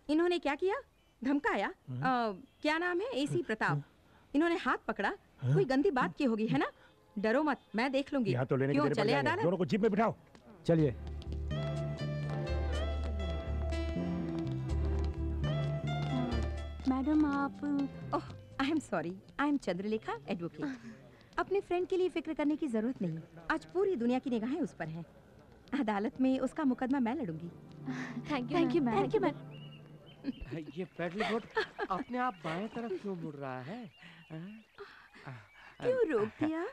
S7: इन्होंने क्या किया? धमकाया। क्या नाम है? एसी प्रताप। इन्होंने हाथ पकड़ा, कोई गंदी बात की होगी, है ना? डरो मत, मैं देख लूंगी।
S11: यहाँ तो लेने
S7: क्यों,
S11: के
S7: चले अदालत?
S11: दोनों को जीप में बिठाओ।
S13: चलिए।
S20: मैडम आप
S7: oh, I am sorry, I am Chandralekha, advocate. अपने फ्रेंड के लिए फिक्र करने की जरूरत नहीं। आज पूरी दुनिया की निगाहें उस पर हैं। अदालत में उसका मुकदमा मैं लड़ूंगी।
S1: Thank
S7: you ma'am.
S1: Thank you ma'am.
S12: ये पेडल बोट अपने आप बाएं तरफ क्यों मुड़ रहा है?
S7: क्यों रोक दिया?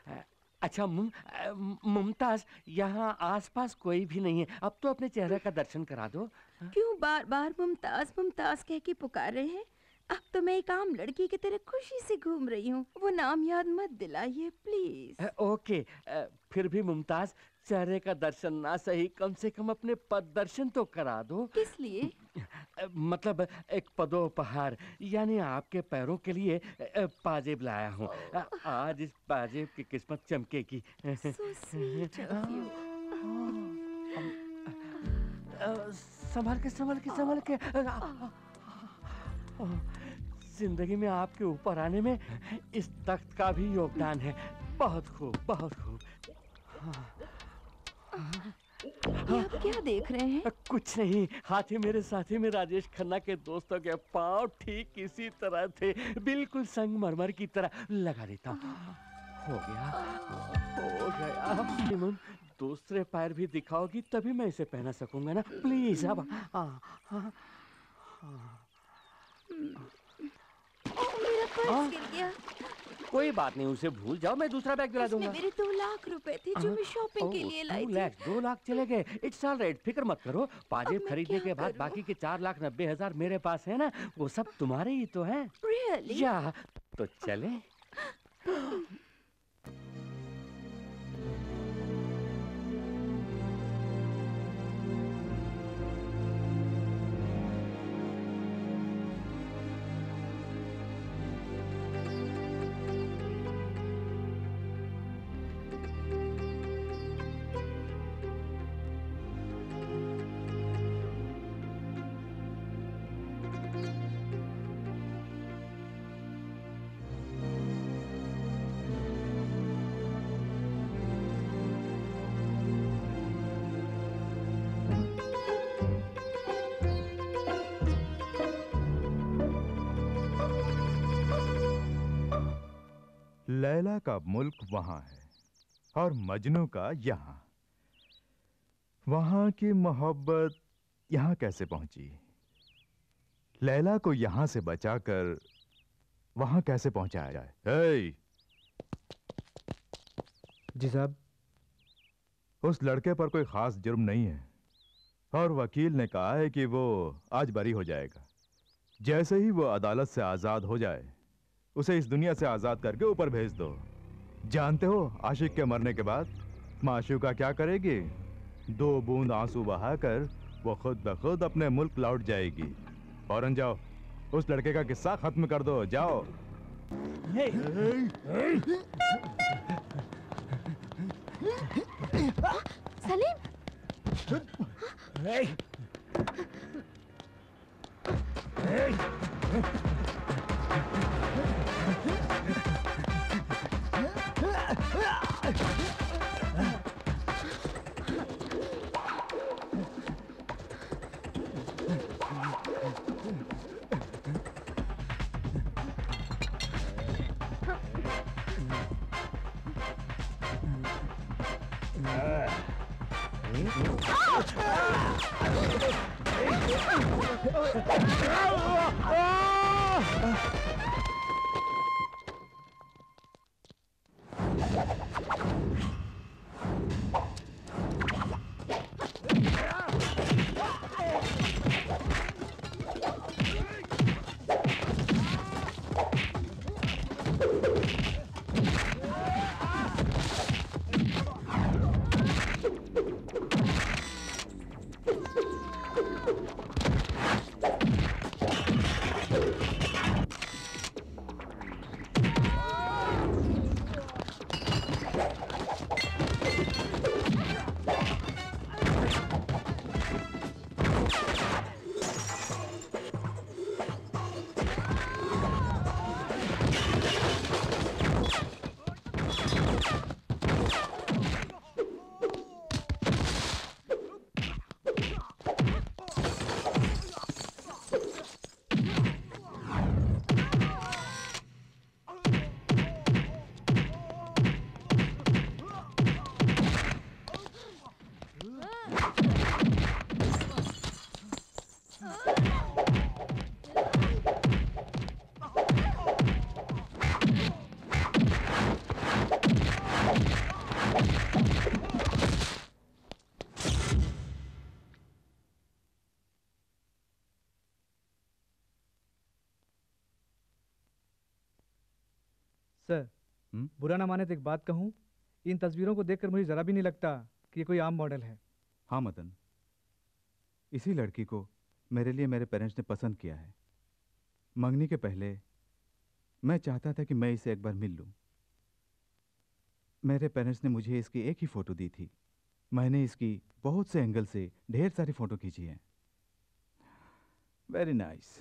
S12: अच्छा मुमताज, यहाँ आसपास कोई भी नहीं है, अब तो अपने चेहरे का दर्शन करा दो।
S7: क्यों बार बार मुमताज मुमताज कह के पुकार रहे हैं? अब तो मैं एक आम लड़की की तरह खुशी से घूम रही हूँ। वो नाम याद मत दिलाइए प्लीज।
S12: ओके, फिर भी मुमताज, चेहरे का दर्शन ना सही, कम से कम अपने पद दर्शन तो करा दो।
S7: किस लिए?
S12: मतलब एक पदोपहार, यानी आपके पैरों के लिए पाजेब लाया हूँ। आज इस पाजेब की किस्मत चमकेगी। संभल के संभल के संभल के। जिंदगी में आपके ऊपर आने में इस तख्त का भी योगदान है। बहुत खूब, बहुत खूब।
S7: ये आप क्या देख रहे हैं?
S12: कुछ नहीं, हाथी मेरे साथी में राजेश खन्ना के दोस्तों के पांव ठीक इसी तरह थे, बिल्कुल संगमरमर की तरह। लगा देता हूँ। हो गया, हो गया। दूसरे पैर भी दिखाओगी तभी मैं इसे पहना सकूंगा ना, प्लीज। अब
S7: मेरा पर्स गिर गया।
S12: कोई बात नहीं, उसे भूल जाओ, मैं दूसरा बैग दिला दूंगा।
S7: मेरे 2 लाख रुपए थे जो मैं शॉपिंग के लिए लाई थी।
S12: 2 लाख चले गए। इट्स ऑल राइट, फिक्र मत करो। पाजेब खरीदने के बाद बाकी के 4,90,000 मेरे पास है ना, वो सब तुम्हारे ही तो हैं।
S7: Really?
S12: या तो चले।
S17: लैला का मुल्क वहां है और मजनू का यहाँ। वहां की मोहब्बत यहाँ कैसे पहुंची? लैला को यहाँ से बचाकर वहां कैसे पहुंचाया जाए? हे!
S5: जी साहब।
S17: उस लड़के पर कोई खास जुर्म नहीं है और वकील ने कहा है कि वो आज बरी हो जाएगा। जैसे ही वो अदालत से आजाद हो जाए उसे इस दुनिया से आजाद करके ऊपर भेज दो। जानते हो आशिक के मरने के बाद माशूका क्या करेगी? 2 बूंद आंसू बहाकर वो खुद ब खुद अपने मुल्क लौट जाएगी। फौरन जाओ, उस लड़के का किस्सा खत्म कर दो, जाओ।
S2: सलीम,
S5: सर, बुरा ना माने तो एक बात कहूं, इन तस्वीरों को देखकर मुझे जरा भी नहीं लगता कि ये कोई आम मॉडल है।
S19: हाँ मदन, इसी लड़की को मेरे लिए मेरे पेरेंट्स ने पसंद किया है। मंगनी के पहले मैं चाहता था कि मैं इसे एक बार मिल लूं। मेरे पेरेंट्स ने मुझे इसकी एक ही फोटो दी थी। मैंने इसकी बहुत से एंगल से ढेर सारी फोटो खींची हैं। Very nice.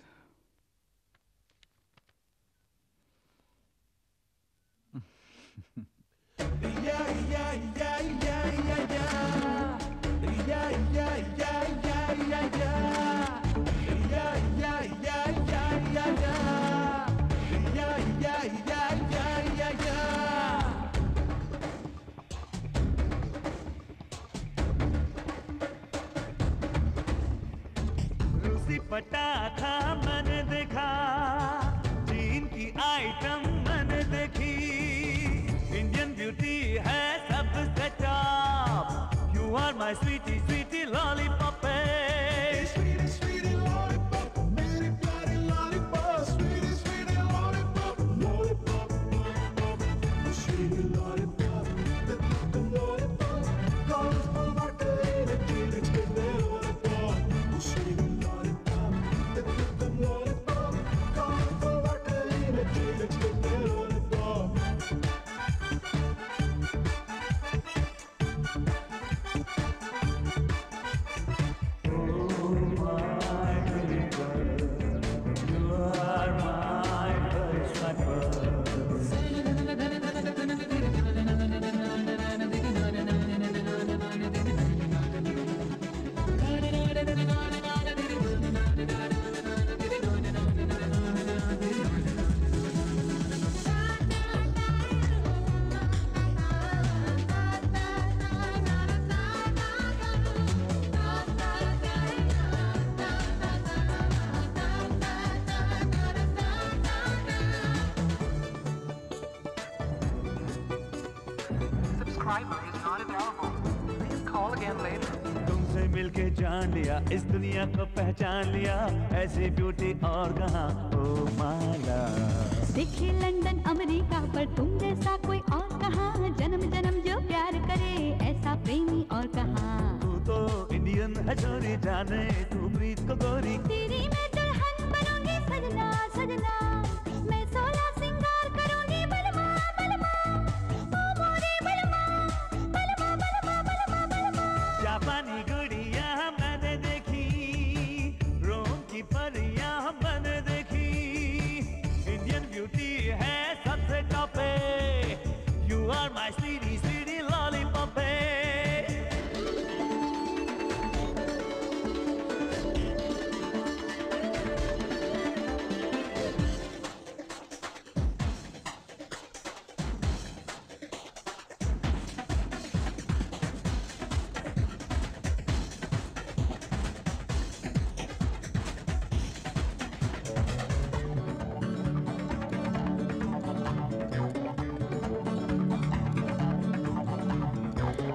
S15: रूसी पटाखा मैंने देखा, चीन की आइटम मैंने देखी, इंडियन ब्यूटी है सबसे top. You are my sweetie sweetie lollipop. Sweetie sweetie lollipop, मेरी प्यारी लॉलीपॉप। Sweetie sweetie lollipop, lollipop lollipop, sweetie lollipop, lollipop, colourful water in sweetie lollipop, sweetie lollipop, lollipop, colourful water in sweetie lollipop. subscriber is not available. Please call again later. तुमसे मिलके जान लिया, इस दुनिया को पहचान लिया, ऐसी ब्यूटी और कहाँ, ओ माला।
S1: देखे लंदन अमेरिका पर तुम जैसा कोई और कहाँ, जन्म जन्म जो प्यार करे ऐसा प्रेमी और कहाँ।
S15: तू तो इंडियन है छोरी, जाने तू प्रीत को गोरी।
S1: तेरी मैं दुल्हन बनूंगी सजना सजना, मैं 16 सिंगार करूंगी बलमा बलमा, ओ मोरे बलमा बलमा बलमा बलमा बलमा।
S15: जापानी गुड़िया मैंने देखी, रोम की परियां मैंने देखी, इंडियन ब्यूटी है सबसे टॉप पे, you are my sweetie sweetie lollipop पे।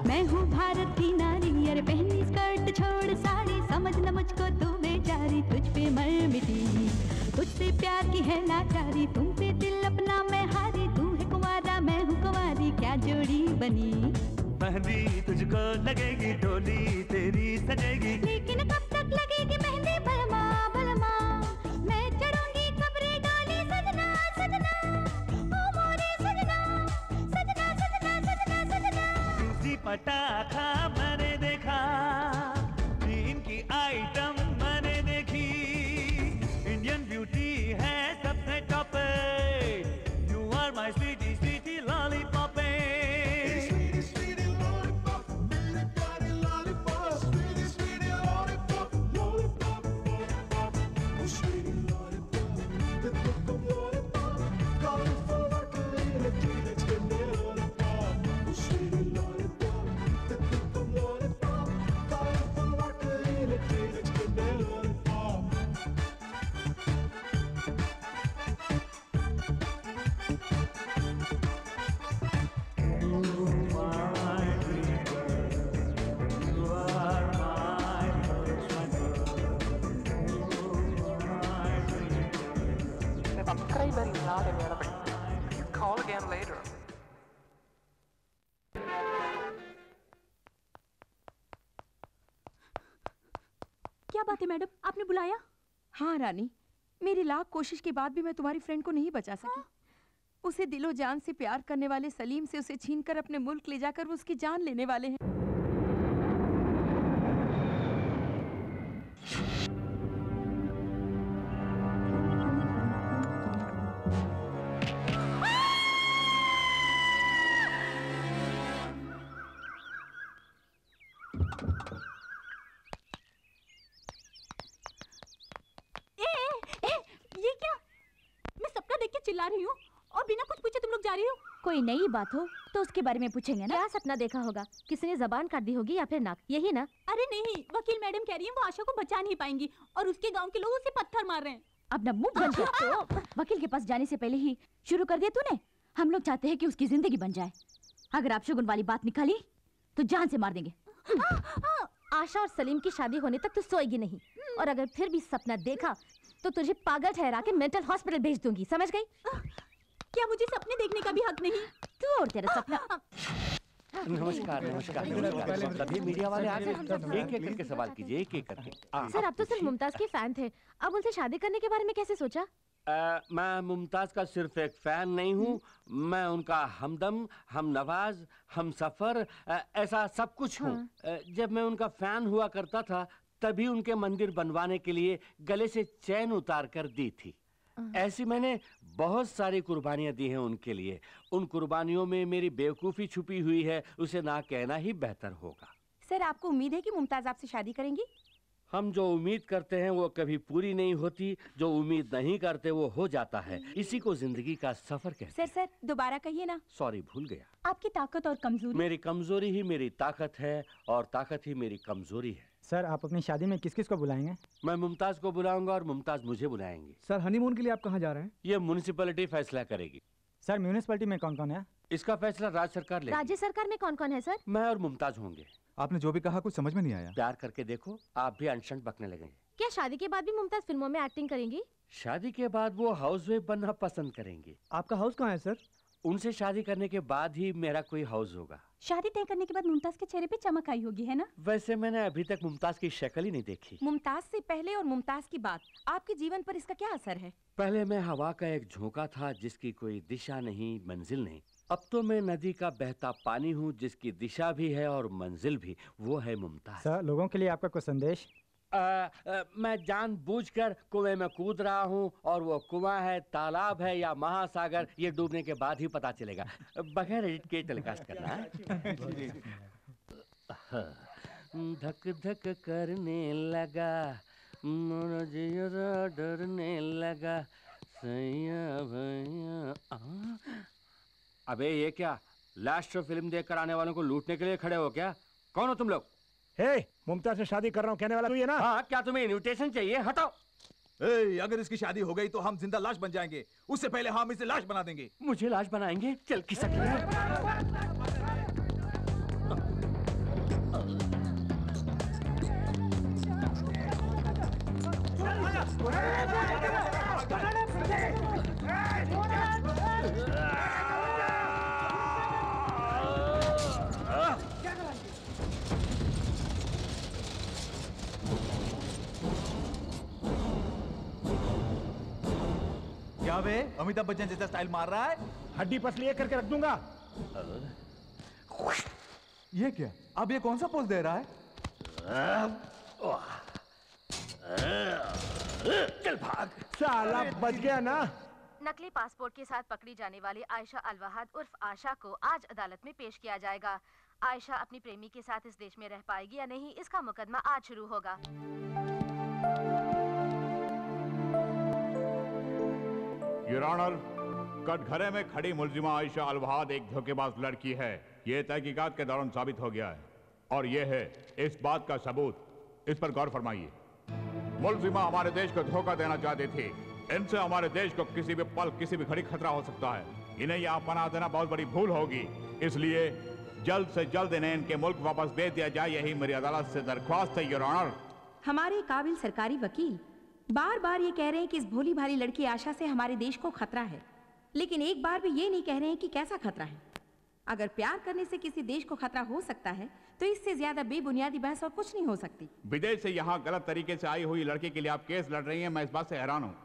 S1: मैं हूँ भारत की नारी, अरे पहनी स्कर्ट छोड़ साड़ी, समझ न मुझको तू बेचारी, तुझ पे मर मिटी, तुझसे प्यार की है लाचारी, तुम पे दिल अपना मैं हारी, तू है कुंवारा मैं हूँ कुंवारी, क्या जोड़ी बनी।
S15: मेहंदी तुझको लगेगी, डोली तेरी सजेगी,
S1: लेकिन कब तक लगेगी मेहंदी बलमा बलमा, मैं चढ़ूंगी कब्रे डोली सजना सजना, ओ मोरे सजना सजना सजना सजना सजना।
S15: दूसरी पटाखा मैंने देखा, तीन की आइटम मैंने देखी, इंडियन ब्यूटी है सबसे टॉप पे, you are my sweetie sweetie lollipop पे। Subscriber is not available. Please call again later.
S7: क्या बात है मैडम, आपने बुलाया? हाँ रानी, मेरी लाख कोशिश के बाद भी मैं तुम्हारी फ्रेंड को नहीं बचा सकी। उसे दिलो जान से प्यार करने वाले सलीम से उसे छीनकर अपने मुल्क ले जाकर वो उसकी जान लेने वाले हैं।
S20: ये क्या? मैं सबका देख के चिल्ला रही हूँ और बिना कुछ पूछे तुम लोग जा रही हो।
S3: कोई नई बात हो तो उसके बारे में पूछेंगे ना।
S4: क्या सपना देखा होगा? किसी ने जबान काट दी होगी या फिर नाक, यही ना?
S20: अरे नहीं, वकील मैडम कह रही हैं वो आशा को बचा नहीं पाएंगी और उसके गांव के लोग उसे पत्थर मार रहे हैं।
S3: अपना मुंह बंद कर। तो वकील के पास जाने से पहले ही शुरू कर दिया तूने। हम लोग चाहते हैं कि उसकी जिंदगी बन जाए। अगर आप शुगुन वाली बात निकाली तो जान से मार देंगे।
S4: आशा और सलीम की शादी होने तक तो सोएगी नहीं, और अगर फिर भी सपना देखा तो तुझे पागल ठहरा के मेंटल हॉस्पिटल भेज दूंगी, समझ गई?
S20: क्या मुझे सपने देखने का भी हक नहीं?
S3: तू और तेरा सपना।
S12: नमस्कार नमस्कार नमस्कार। सभी मीडिया वाले आ गए, एक एक करके सवाल कीजिए, एक एक करके।
S4: सर आप तो सिर्फ मुमताज के फैन थे, अब उनसे शादी करने के बारे में कैसे सोचा?
S12: मैं मुमताज का सिर्फ एक फैन नहीं हूँ, मैं उनका हमदम, हम नवाज, हम सफर, ऐसा सब कुछ हूँ। जब मैं उनका फैन हुआ करता था तभी उनके मंदिर बनवाने के लिए गले से चैन उतार कर दी थी। ऐसी मैंने बहुत सारी कुर्बानियां दी हैं उनके लिए। उन कुर्बानियों में मेरी बेवकूफ़ी छुपी हुई है, उसे ना कहना ही बेहतर होगा।
S7: सर आपको उम्मीद है कि मुमताज आपसे शादी करेंगी?
S12: हम जो उम्मीद करते हैं वो कभी पूरी नहीं होती, जो उम्मीद नहीं करते वो हो जाता है। इसी को जिंदगी का सफर कहते हैं।
S7: सर दोबारा कहिए ना।
S12: सॉरी, भूल गया।
S20: आपकी ताकत और कमजोरी?
S12: मेरी कमजोरी ही मेरी ताकत है और ताकत ही मेरी कमजोरी है।
S13: सर आप अपनी शादी में किस किस को बुलाएंगे?
S12: मैं मुमताज को बुलाऊंगा और मुमताज मुझे बुलाएंगी।
S5: सर हनीमून के लिए आप कहाँ जा रहे हैं?
S12: ये म्युनिसिपैलिटी फैसला करेगी।
S13: सर म्यूनिसिपैलिटी में कौन कौन है?
S12: इसका फैसला राज्य सरकार लेगी।
S4: राज्य सरकार में कौन कौन है सर?
S12: मैं और मुमताज होंगे।
S19: आपने जो भी कहा कुछ समझ में नहीं आया।
S12: प्यार करके देखो, आप भी अनशन बकने लगेंगे।
S4: क्या शादी के बाद भी मुमताज फिल्मों में एक्टिंग करेंगी?
S12: शादी के बाद वो हाउसवाइफ बनना पसंद करेंगी।
S13: आपका हाउस कहाँ है सर?
S12: उनसे शादी करने के बाद ही मेरा कोई हाउस होगा।
S20: शादी तय करने के बाद मुमताज के चेहरे पे चमक आई होगी, है ना?
S12: वैसे मैंने अभी तक मुमताज की शक्ल ही नहीं देखी।
S7: मुमताज से पहले और मुमताज की बात, आपके जीवन पर इसका क्या असर है?
S12: पहले मैं हवा का एक झोंका था जिसकी कोई दिशा नहीं, मंजिल नहीं। अब तो मैं नदी का बहता पानी हूँ जिसकी दिशा भी है और मंजिल भी। वो है मुमताज।
S13: सर, लोगों के लिए आपका कोई संदेश?
S12: मैं जानबूझकर कुएं में कूद रहा हूँ और वो कुआं है, तालाब है या महासागर, ये डूबने के बाद ही पता चलेगा। बगैर एडिट के टेलीकास्ट करना है। धक धक करने लगा, मोरा जियरा डरने लगा, सैया भैया। अबे ये क्या, लास्ट फिल्म देखकर आने वालों को लूटने के लिए खड़े हो क्या? कौन हो तुम लोग?
S11: हे, मुमताज से शादी कर रहा हूँ कहने वाला तू है ना?
S12: हाँ, क्या तुम्हें इनविटेशन चाहिए? हटाओ।
S17: अगर इसकी शादी हो गई तो हम जिंदा लाश बन जाएंगे, उससे पहले हम इसे लाश बना देंगे।
S12: मुझे लाश बनाएंगे? चल खिसक।
S17: क्या बे, अमिताभ बच्चन जैसा स्टाइल मार रहा है?
S11: हड्डी पसली एक करके रख दूंगा।
S17: ये क्या, अब ये कौन सा पोज दे रहा है?
S12: चल भाग।
S11: साला बच गया ना।
S4: नकली पासपोर्ट के साथ पकड़ी जाने वाली आयशा अलवहाद उर्फ आशा को आज अदालत में पेश किया जाएगा। आयशा अपनी प्रेमी के साथ इस देश में रह पाएगी या नहीं, इसका मुकदमा आज शुरू होगा।
S6: योर ऑनर, कटघरे में खड़ी मुलजिमा आयशा अलवहाद एक धोखेबाज लड़की है। ये तहकीकात के दौरान साबित हो गया है और ये है इस बात का सबूत। इस पर गौर फरमाइए। मुलजिमा हमारे देश को धोखा देना चाहती थी। इनसे हमारे देश को किसी भी पल, किसी भी घड़ी खतरा हो सकता है। इन्हें यहाँ पनाह देना बहुत बड़ी भूल होगी, इसलिए जल्द से जल्द इन्हें इनके मुल्क वापस भेज दिया जाए, यही मेरी अदालत से दरख्वास्त है योर ऑनर।
S7: हमारे काबिल सरकारी वकील बार बार ये कह रहे हैं कि इस भोली भाली लड़की आशा से हमारे देश को खतरा है, लेकिन एक बार भी ये नहीं कह रहे हैं कि कैसा खतरा है। अगर प्यार करने से किसी देश को खतरा हो सकता है तो इससे ज्यादा बेबुनियादी बहस और कुछ नहीं हो सकती।
S6: विदेश से यहाँ गलत तरीके से आई हुई लड़की के लिए आप केस लड़ रही हैं, मैं इस बात से हैरान हूँ।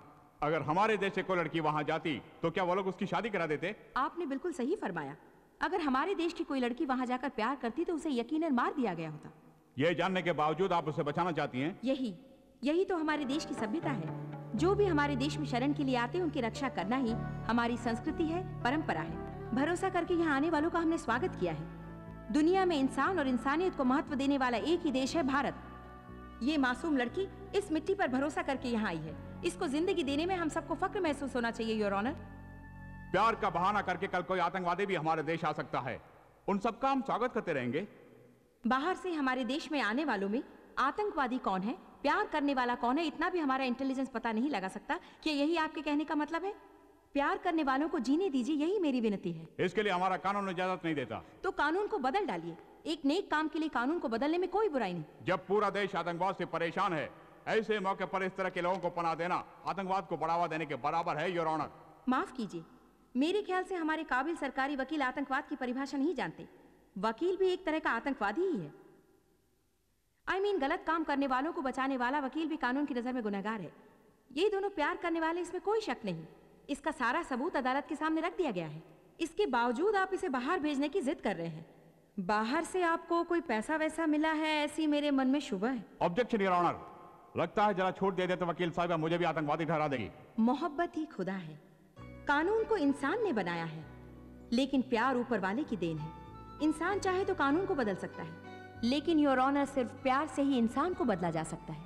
S6: अगर हमारे देश से कोई लड़की वहाँ जाती तो क्या वो लोग उसकी शादी करा देते?
S7: आपने बिल्कुल सही फरमाया। अगर हमारे देश की कोई लड़की वहाँ जाकर प्यार करती तो उसे यकीनन मार दिया गया होता।
S6: ये जानने के बावजूद आप उसे बचाना चाहती हैं?
S7: यही तो हमारे देश की सभ्यता है। जो भी हमारे देश में शरण के लिए आते हैं उनकी रक्षा करना ही हमारी संस्कृति है, परंपरा है। भरोसा करके यहाँ आने वालों का हमने स्वागत किया है। दुनिया में इंसान और इंसानियत को महत्व देने वाला एक ही देश है, भारत। ये मासूम लड़की इस मिट्टी पर भरोसा करके यहाँ आई है। इसको जिंदगी देने में हम सबको फक्र महसूस होना चाहिए योर ऑनर।
S6: प्यार का बहाना करके कल कोई आतंकवादी भी हमारे देश आ सकता है, उन सबका हम स्वागत करते रहेंगे।
S7: बाहर से हमारे देश में आने वालों में आतंकवादी कौन है, प्यार करने वाला कौन है, इतना भी हमारा इंटेलिजेंस पता नहीं लगा सकता। क्या यही आपके कहने का मतलब है? प्यार करने वालों को जीने दीजिए, यही मेरी विनती है।
S6: इसके लिए हमारा कानून इजाजत नहीं देता।
S7: तो कानून को बदल डालिए। एक नेक काम के लिए कानून को बदलने में कोई बुराई नहीं।
S6: जब पूरा देश आतंकवाद से परेशान है, ऐसे मौके पर इस तरह के लोगों को पनाह देना आतंकवाद को बढ़ावा देने के बराबर है योर ऑनर।
S7: माफ कीजिए, मेरे ख्याल से हमारे काबिल सरकारी वकील आतंकवाद की परिभाषा नहीं जानते। वकील भी एक तरह का आतंकवादी ही है। I mean, गलत काम करने वालों को बचाने वाला वकील भी कानून की नजर में गुनहगार है। ये दोनों प्यार करने वाले, इसमें कोई शक नहीं। इसका सारा सबूत अदालत के सामने रख दिया गया है। इसके बावजूद आप इसे बाहर भेजने की जिद कर रहे हैं। बाहर से आपको कोई पैसा वैसा मिला है, ऐसी मेरे मन में शुबह है।
S6: Objection your honour. लगता है जरा छूट दे दे तो वकील साहब मुझे भी आतंकवादी ठहरा देगी।
S7: मोहब्बत ही खुदा है। कानून को इंसान ने बनाया है, लेकिन प्यार ऊपर वाले की देन है। इंसान चाहे तो कानून को बदल सकता है, लेकिन योर ऑनर सिर्फ प्यार से ही इंसान को बदला जा सकता है।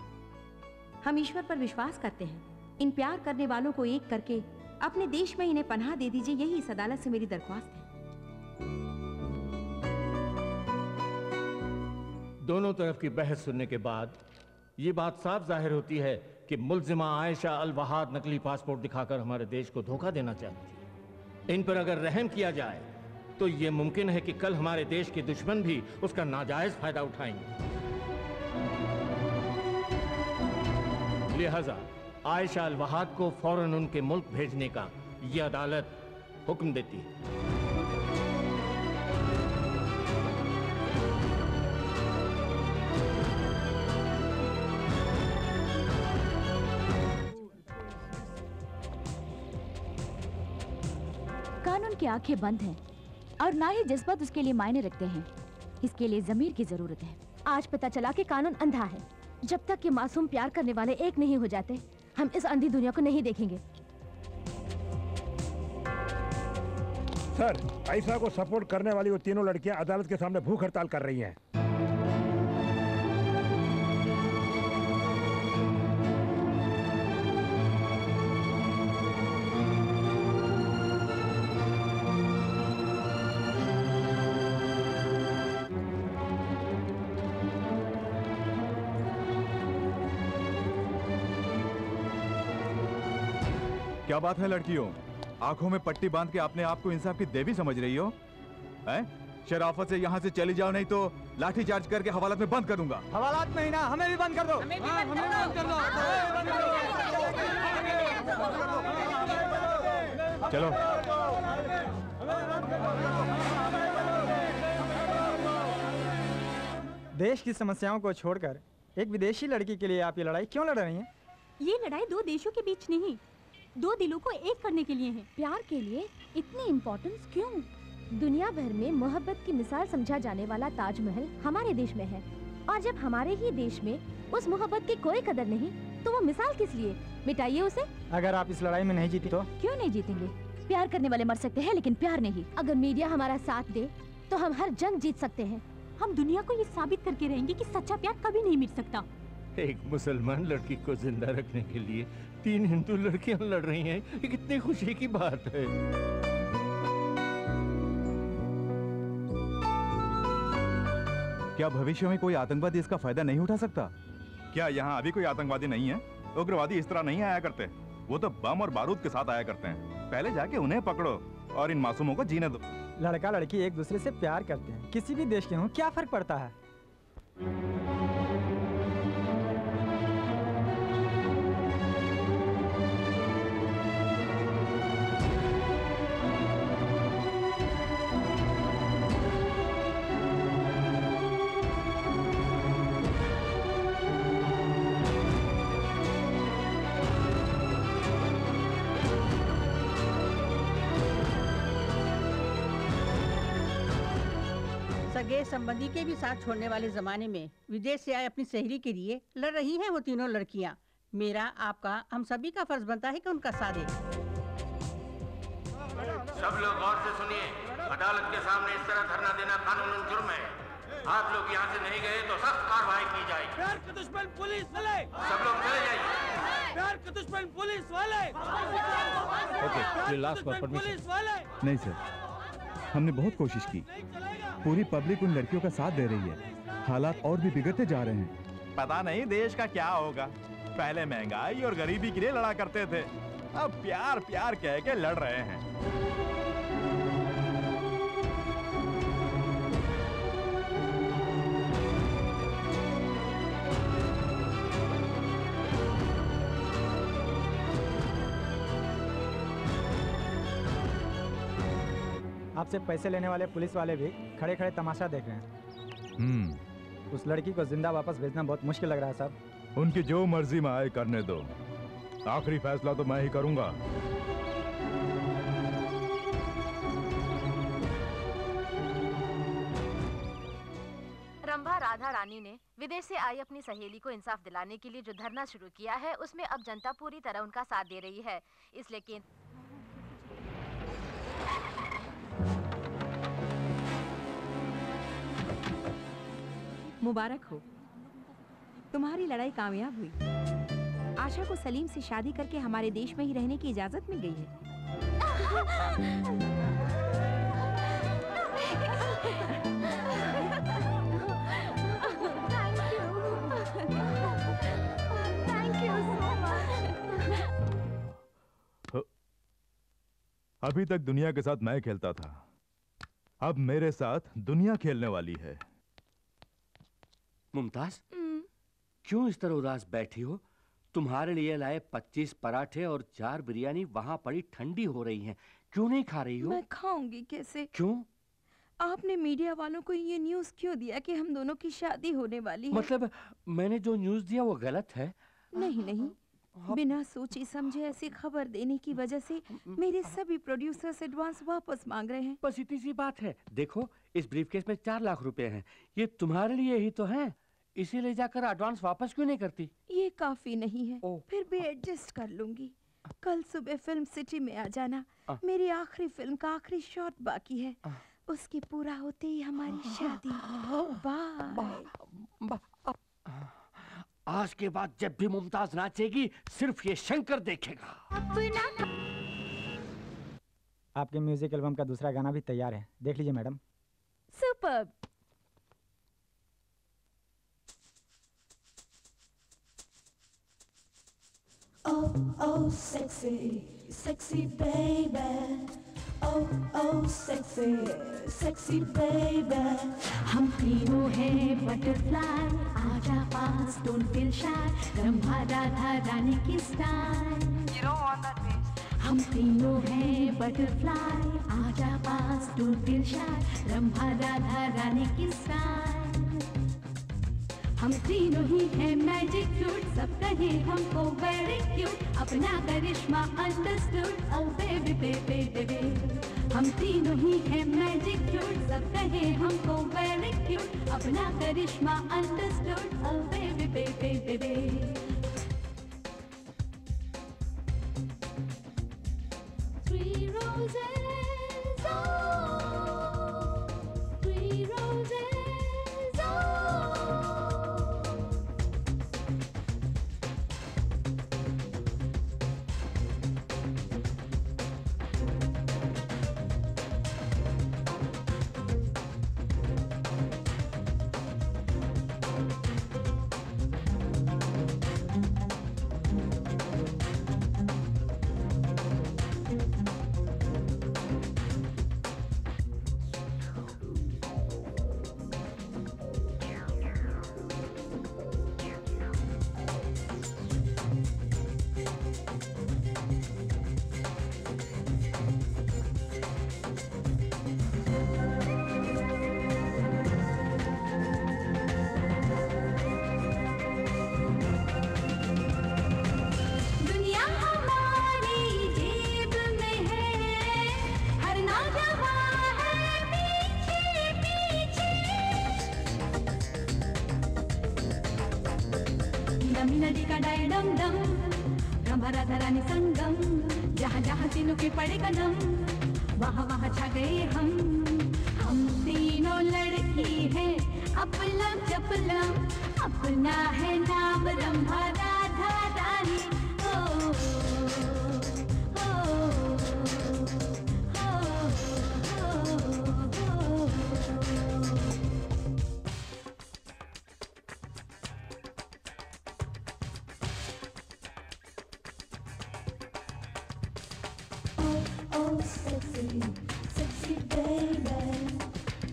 S7: हम ईश्वर पर विश्वास करते हैं। इन प्यार करने वालों को एक करके अपने देश में इन्हें पनाह दे दीजिए, यही इस अदालत से मेरी दरख्वास्त है।
S8: दोनों तरफ की बहस सुनने के बाद ये बात साफ जाहिर होती है कि मुल्जिमा आयशा अलवहाद नकली पासपोर्ट दिखाकर हमारे देश को धोखा देना चाहती है। इन पर अगर रहम किया जाए तो ये मुमकिन है कि कल हमारे देश के दुश्मन भी उसका नाजायज फायदा उठाएंगे। लिहाजा आयशा अल वहाद को फौरन उनके मुल्क भेजने का ये अदालत हुक्म देती है।
S3: कानून की आंखें बंद हैं और ना ही जज्बात उसके लिए मायने रखते हैं। इसके लिए जमीर की जरूरत है।
S1: आज पता चला कि कानून अंधा है। जब तक कि मासूम प्यार करने वाले एक नहीं हो जाते, हम इस अंधी दुनिया को नहीं देखेंगे।
S11: सर, आयशा को सपोर्ट करने वाली वो तीनों लड़कियां अदालत के सामने भूख हड़ताल कर रही हैं।
S17: क्या बात है लड़कियों, आंखों में पट्टी बांध के अपने आप को इंसाफ की देवी समझ रही हो? हैं? शराफत से यहाँ से चली जाओ, नहीं तो लाठी चार्ज करके हवालात में बंद कर दूंगा।
S13: हवालात में ही ना, हमें भी बंद कर दो। हमें भी बंद कर दो।
S17: चलो।
S13: देश की समस्याओं को छोड़कर एक विदेशी लड़की के लिए आप ये लड़ाई क्यों लड़ रही हैं?
S20: ये लड़ाई दो देशों के बीच नहीं, दो दिलों को एक करने के लिए है।
S1: प्यार के लिए इतनी इम्पोर्टेंस क्यों? दुनिया भर में मोहब्बत की मिसाल समझा जाने वाला ताजमहल हमारे देश में है, और जब हमारे ही देश में उस मोहब्बत की कोई कदर नहीं, तो वो मिसाल किस लिए? मिटाइए उसे।
S13: अगर आप इस लड़ाई में नहीं जीती तो?
S3: क्यों नहीं जीतेंगे? प्यार करने वाले मर सकते हैं, लेकिन प्यार नहीं।
S1: अगर मीडिया हमारा साथ दे तो हम हर जंग जीत सकते हैं।
S20: हम दुनिया को ये साबित करके रहेंगे कि सच्चा प्यार कभी नहीं मिट सकता।
S8: एक मुसलमान लड़की को जिंदा रखने के लिए 3 हिंदू लड़कियां लड़ रही हैं, ये कितनी खुशी की बात है।
S17: क्या भविष्य में कोई आतंकवादी इसका फायदा नहीं उठा सकता? क्या यहाँ अभी कोई आतंकवादी नहीं है? उग्रवादी इस तरह नहीं आया करते, वो तो बम और बारूद के साथ आया करते हैं। पहले जाके उन्हें पकड़ो और इन मासूमों को जीने दो।
S13: लड़का लड़की एक दूसरे से प्यार करते हैं, किसी भी देश के हों, क्या फर्क पड़ता है?
S21: सगे संबंधी के भी साथ छोड़ने वाले जमाने में विदेश से आए अपनी सहेली के लिए लड़ रही हैं वो तीनों लड़कियां। मेरा, आपका, हम सभी का फर्ज बनता है कि उनका साथ दें।
S12: सब लोग गौर से सुनिए, अदालत के सामने इस तरह धरना देना कानूनन जुर्म है। आप लोग यहाँ से नहीं गए तो सख्त कार्रवाई की जाएगी।
S18: प्यार के दुश्मन पुलिस वाले,
S12: सब लोग चले जाइए।
S18: प्यार के दुश्मन पुलिस वाले,
S19: पुलिस वाले। नहीं सर, हमने बहुत कोशिश की, पूरी पब्लिक उन लड़कियों का साथ दे रही है, हालात और भी बिगड़ते जा रहे हैं।
S17: पता नहीं देश का क्या होगा। पहले महंगाई और गरीबी के लिए लड़ा करते थे, अब प्यार प्यार कह के लड़ रहे हैं।
S13: आपसे पैसे लेने वाले पुलिस वाले भी खड़े खड़े तमाशा देख रहे हैं। उस लड़की को जिंदा वापस भेजना बहुत मुश्किल लग रहा है साहब।
S17: उनकी जो मर्जी में आए करने दो, आखिरी फैसला तो मैं ही करूंगा।
S4: रंभा राधा रानी ने विदेश से आई अपनी सहेली को इंसाफ दिलाने के लिए जो धरना शुरू किया है, उसमें अब जनता पूरी तरह उनका साथ दे रही है। इसलिए
S7: मुबारक हो, तुम्हारी लड़ाई कामयाब हुई। आशा को सलीम से शादी करके हमारे देश में ही रहने की इजाजत मिल गई है।
S17: अभी तक दुनिया के साथ मैं खेलता था, अब मेरे साथ दुनिया खेलने वाली है।
S12: मुमताज, क्यों इस तरह उदास बैठी हो? तुम्हारे लिए लाए 25 पराठे और 4 बिरयानी वहां पड़ी ठंडी हो रही हैं। क्यों नहीं खा रही हो?
S16: मैं खाऊंगी कैसे?
S12: क्यों?
S16: आपने मीडिया वालों को ये न्यूज़ क्यों दिया कि हम दोनों की शादी होने वाली है?
S12: मतलब मैंने जो न्यूज़ दिया वो गलत है?
S16: नहीं नहीं, बिना सोचे समझे ऐसी खबर देने की वजह से मेरे सभी प्रोड्यूसर्स एडवांस वापस मांग रहे हैं।
S12: बस इतनी सी बात है। देखो, इस ब्रीफकेस में 4 लाख रुपए हैं। ये तुम्हारे लिए ही तो हैं। इसे ले जाकर एडवांस वापस क्यों नहीं करती?
S16: ये काफी नहीं है, फिर भी एडजस्ट कर लूंगी। कल सुबह फिल्म सिटी में आ जाना। मेरी आखिरी फिल्म का आखिरी शॉट बाकी है। उसके पूरा होते ही हमारी शादी। बाय।
S12: आज के बाद जब भी मुमताज नाचेगी सिर्फ ये शंकर देखेगा।
S13: आपके म्यूजिक एल्बम का दूसरा गाना भी तैयार है, देख लीजिए madam.
S16: Superb.
S1: Oh, oh, sexy, sexy baby. Oh, oh, sexy, sexy baby. हम तीनों हैं बटरफ्लाई, आजा पास, don't feel shy. Rambha Radha Rani की style. You don't want that bitch. हम तीनों हैं बटरफ्लाई, आजा पास, don't feel shy. Rambha Radha Rani की स्टाइल. हम तीनों ही हैं मैजिक फ्रूट, सब कहे हमको वेरी क्यूट, अपना करिश्मा understood, oh baby baby baby. हम तीनों ही हैं मैजिक फ्रूट, सब कहे हमको वेरी क्यूट, अपना करिश्मा understood, oh baby baby baby. Three roses, oh, 3 roses, oh. नदी का डाय डम डम, रंभा राधा रानी संगम, जहाँ जहाँ तीनों के पड़े कदम, वहाँ वहाँ छा गए हम तीनों लड़की हैं अपलम चपलम, अपना है नाम रंभा राधा रानी। ओ, ओ, ओ, oh, sexy, sexy baby.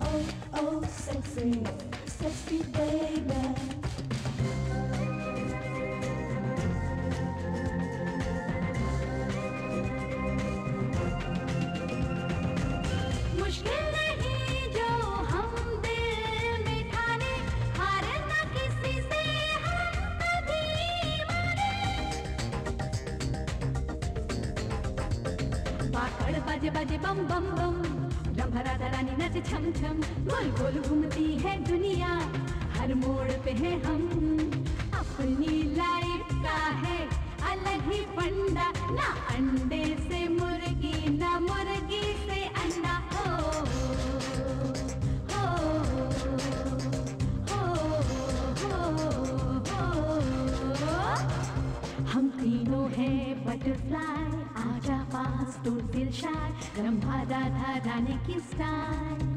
S1: Oh, oh, sexy, sexy baby. मुश्किल नहीं जो हम दिल में ठाने, हार ना किसी से हम कभी माने। बाकड़ बाजे बाजे बम बम बम, रंभा राधा रानी नाचे छम छम, गोल गोल घूमती है दुनिया, हर मोड़ पे है हम, अपनी लाइफ का है अलग ही फंडा, ना अंडे से मुर्गी ना मुर्गी से अंडा। हो हो हो हो, हम तीनों हैं बटरफ्लाई, आजा पास don't feel shy, Rambha Radha Rani की स्टाइल।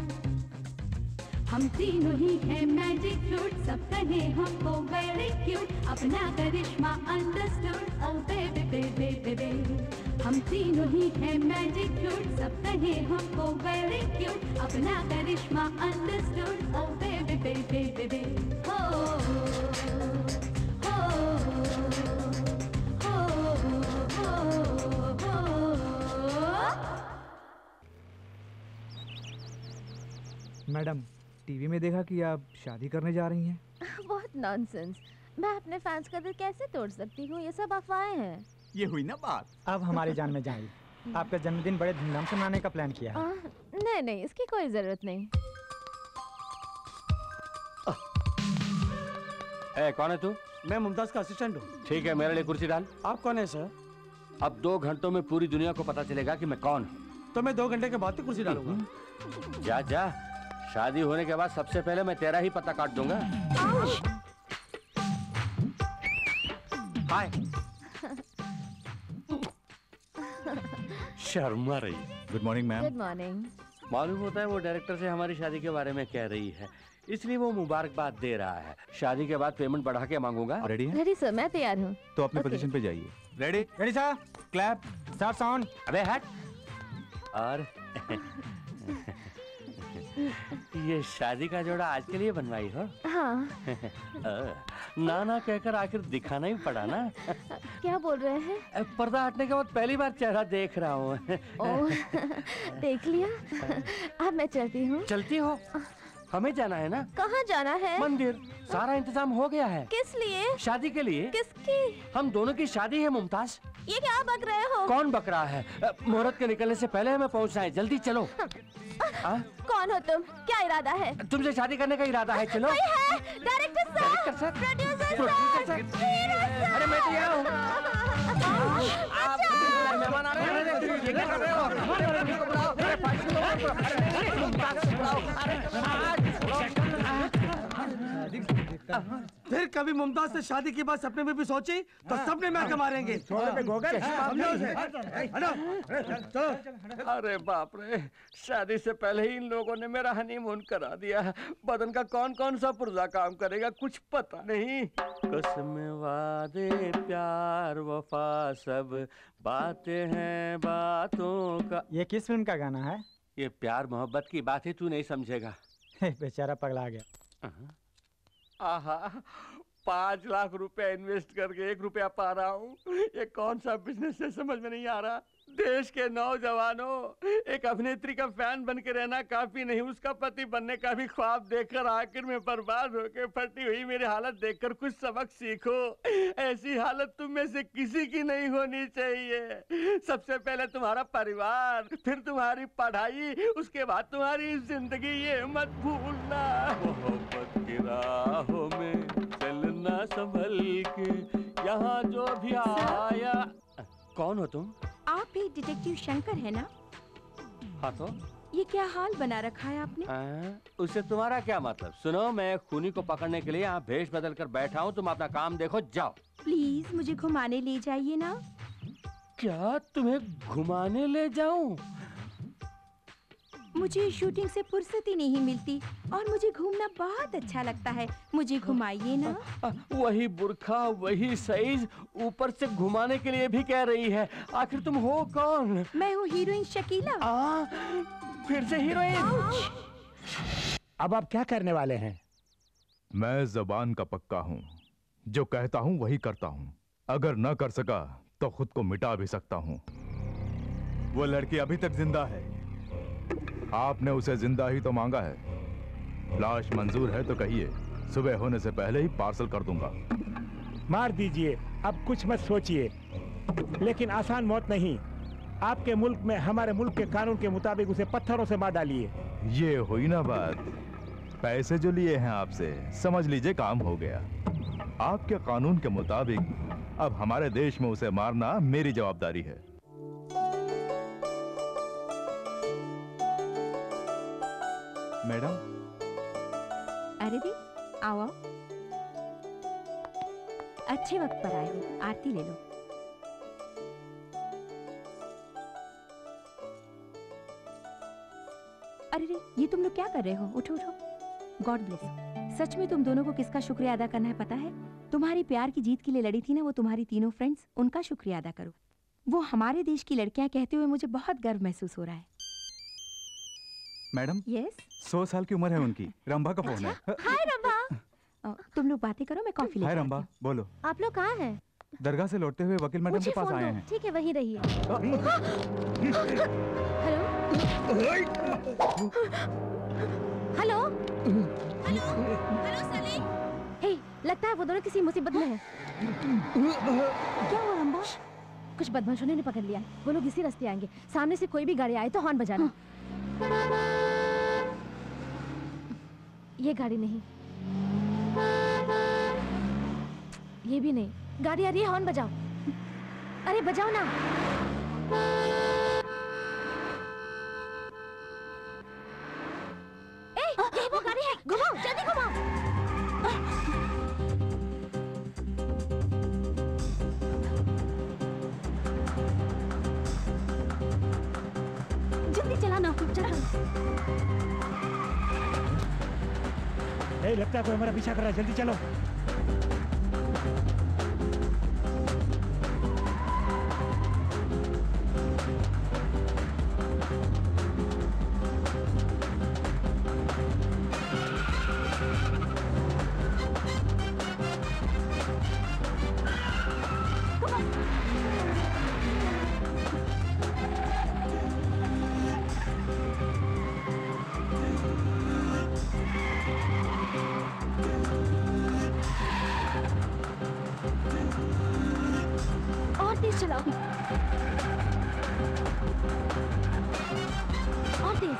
S1: हम तीनों ही हैं मैजिक फ्रूट, सब कहे हमको वेरी क्यूट, अपना करिश्मा अंडरस्टूड, ओ बेबी बेबी बेबी। हम तीनों ही हैं मैजिक फ्रूट, सब कहे हमको वेरी क्यूट, अपना करिश्मा अंडरस्टूड, ओ बेबी बेबी बेबी। हो हो हो हो हो।
S5: मैडम, टीवी में देखा कि आप शादी करने जा रही हैं।
S4: बहुत नॉनसेंस। मैं अपने फैंस का दिल कैसे तोड़ सकती हूँ? ये सब अफवाहें हैं।
S6: ये हुई ना बात।
S13: अब हमारी जान में जाएगी। आपका जन्मदिन बड़े धूमधाम से मनाने का प्लान किया है।
S4: नहीं नहीं, इसकी कोई जरूरत नहीं।
S12: कौन है तू?
S10: मैं मुमताज का असिस्टेंट हूँ।
S12: ठीक है, मेरे लिए कुर्सी डाल।
S10: आप कौन है सर?
S12: अब 2 घंटों में पूरी दुनिया को पता चलेगा कि मैं कौन हूँ।
S10: तो मैं 2 घंटे के बाद ही कुर्सी डालूंगा।
S12: जा जा, शादी होने के बाद सबसे पहले मैं तेरा ही पता काट दूंगा। हाय। शर्मा रही।
S19: Good morning ma'am.
S4: Good morning.
S12: मालूम होता है वो डायरेक्टर से हमारी शादी के बारे में कह रही है, इसलिए वो मुबारकबाद दे रहा है। शादी के बाद पेमेंट बढ़ा के मांगूंगा।
S19: रेडी है?
S4: रेडी सर, मैं तैयार हूँ।
S19: तो अपनी पोजीशन पे जाइए। Ready?
S13: Ready sir. Clap, start sound.
S12: अबे हट। और ये शादी का जोड़ा आज के लिए बनवाई हो?
S4: हाँ।
S12: ना ना कहकर आखिर दिखाना ही पड़ा ना।
S4: क्या बोल रहे हैं?
S12: पर्दा हटने के बाद पहली बार चेहरा देख रहा हूँ।
S4: ओह, देख लिया। अब मैं चलती हूँ।
S12: चलती हो? हमें जाना है ना।
S4: कहाँ जाना है?
S12: मंदिर। सारा इंतजाम हो गया है।
S4: किस लिए?
S12: शादी के लिए।
S4: किसकी?
S12: हम दोनों की शादी है मुमताज।
S4: ये क्या बक रहे हो?
S12: कौन बक रहा है? मुहूर्त के निकलने से पहले हमें पहुंचना है, जल्दी चलो।
S4: कौन हो तुम? क्या इरादा है?
S12: तुमसे शादी करने का इरादा है, चलो।
S4: कोई है? डायरेक्टर सर, प्रोड्यूसर सर,
S12: अरे मैं तो यहाँ हूँ।
S15: मेहमान आ रहे हैं। ये क्या कर रहे हो?
S10: फिर कभी मुमताज से शादी की बात सपने में भी सोची तो सपने में आके मारेंगे।
S12: अरे बाप रे, शादी से पहले ही इन लोगों ने मेरा हनीमून करा दिया। बदन का कौन कौन सा पुर्जा काम करेगा कुछ पता नहीं। कसम वादे प्यार वफा सब बातें हैं बातों का।
S13: ये किस फिल्म का गाना है?
S12: ये प्यार मोहब्बत की बात है, तू नहीं समझेगा।
S13: बेचारा पगला गया।
S12: आहा, 5 लाख रुपए इन्वेस्ट करके 1 रुपया पा रहा हूँ। ये कौन सा बिजनेस है समझ में नहीं आ रहा। देश के नौजवानों, एक अभिनेत्री का फैन बन के रहना काफी नहीं, उसका पति बनने का भी ख्वाब देखकर आखिर में बर्बाद होके फटी हुई मेरी हालत देखकर कुछ सबक सीखो। ऐसी हालत तुम में से किसी की नहीं होनी चाहिए। सबसे पहले तुम्हारा परिवार, फिर तुम्हारी पढ़ाई, उसके बाद तुम्हारी जिंदगी, ये मत भूलना। मोहब्बत की राहों में चलना संभल के, यहाँ जो भी आया। कौन हो तुम?
S7: आप ही डिटेक्टिव शंकर है ना?
S12: हाँ तो
S7: ये क्या हाल बना रखा है आपने?
S12: उससे तुम्हारा क्या मतलब? सुनो, मैं खूनी को पकड़ने के लिए यहाँ भेष बदल कर बैठा हूँ, तुम अपना काम देखो, जाओ।
S7: प्लीज मुझे घुमाने ले जाइए ना।
S12: क्या तुम्हें घुमाने ले जाऊं?
S7: मुझे शूटिंग से फुर्सत ही नहीं मिलती और मुझे घूमना बहुत अच्छा लगता है, मुझे घुमाइए ना।
S12: वही बुर्खा, वही साइज, ऊपर से घुमाने के लिए भी कह रही है। आखिर तुम हो कौन?
S7: मैं हूँ हीरोइन शकीला।
S12: फिर से हीरोइन?
S11: अब आप क्या करने वाले हैं?
S17: मैं जबान का पक्का हूं, जो कहता हूं वही करता हूं। अगर न कर सका तो खुद को मिटा भी सकता हूं। वो लड़की अभी तक जिंदा है, आपने उसे जिंदा ही तो मांगा है। लाश मंजूर है तो कहिए, सुबह होने से पहले ही पार्सल कर दूंगा।
S11: मार दीजिए, अब कुछ मत सोचिए, लेकिन आसान मौत नहीं। आपके मुल्क में हमारे मुल्क के कानून के मुताबिक उसे पत्थरों से मार डालिए।
S17: ये हुई ना बात। पैसे जो लिए हैं आपसे, समझ लीजिए काम हो गया। आपके कानून के मुताबिक अब हमारे देश में उसे मारना मेरी जवाबदारी है।
S19: मैडम।
S7: अरे दी, आओ आओ। अच्छे वक्त पर आए हो, आरती ले लो। अरे रे, ये तुम लोग क्या कर रहे हो? उठो उठो। God bless. सच में तुम दोनों को किसका शुक्रिया अदा करना है पता है? तुम्हारी प्यार की जीत के लिए लड़ी थी ना वो तुम्हारी तीनों फ्रेंड्स, उनका शुक्रिया अदा करो। वो हमारे देश की लड़कियां कहते हुए मुझे बहुत गर्व महसूस हो रहा है।
S19: मैडम,
S7: यस
S19: 100 साल की उम्र है उनकी। रंभा का फोन है।
S7: हाय रंभा। तुम लोग बातें करो, मैं कॉफी
S19: हाय
S7: लेकर
S19: रंभा, बोलो।
S1: आप लोग कहाँ हैं?
S19: दरगाह से लौटते हुए वकील मैडम के
S1: मुझे
S19: पास
S1: फोन
S19: आए
S1: दो।
S19: हैं।
S1: ठीक है, वहीं रहिए। Hello hello hello Salim. Hey, लगता है वो दोनों किसी मुसीबत में हैं।
S7: क्या हुआ रंभा?
S1: कुछ बदमाशों ने पकड़ लिया। वो लोग इसी रास्ते आएंगे। सामने से कोई भी गाड़ी आए तो हॉर्न बजाना। ये गाड़ी नहीं, ये भी नहीं। गाड़ी आ रही है, हॉर्न बजाओ। अरे बजाओ ना। ये वो गाड़ी है, घुमाओ, जल्दी घुमाओ।
S7: जल्दी चलाना।
S11: लगता है कोई हमारा पीछा कर रहा है, जल्दी चलो।
S1: और तेज चलाओ। और तेज।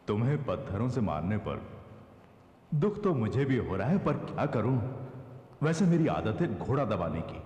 S17: तुम्हें पत्थरों से मारने पर दुख तो मुझे भी हो रहा है, पर क्या करूं? वैसे मेरी आदत है घोड़ा दबाने की।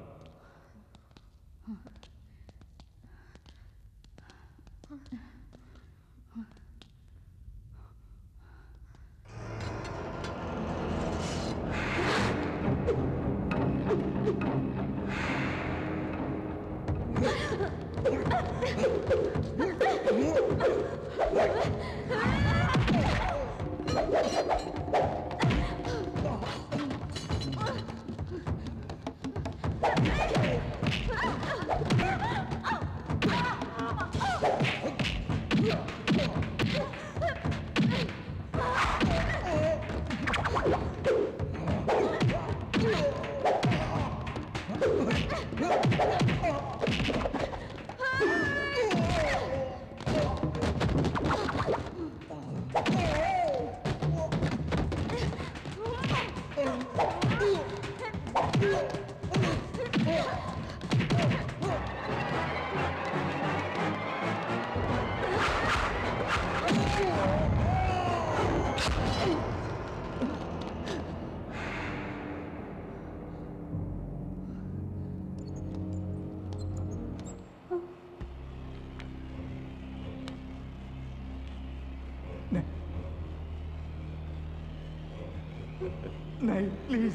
S19: नहीं प्लीज।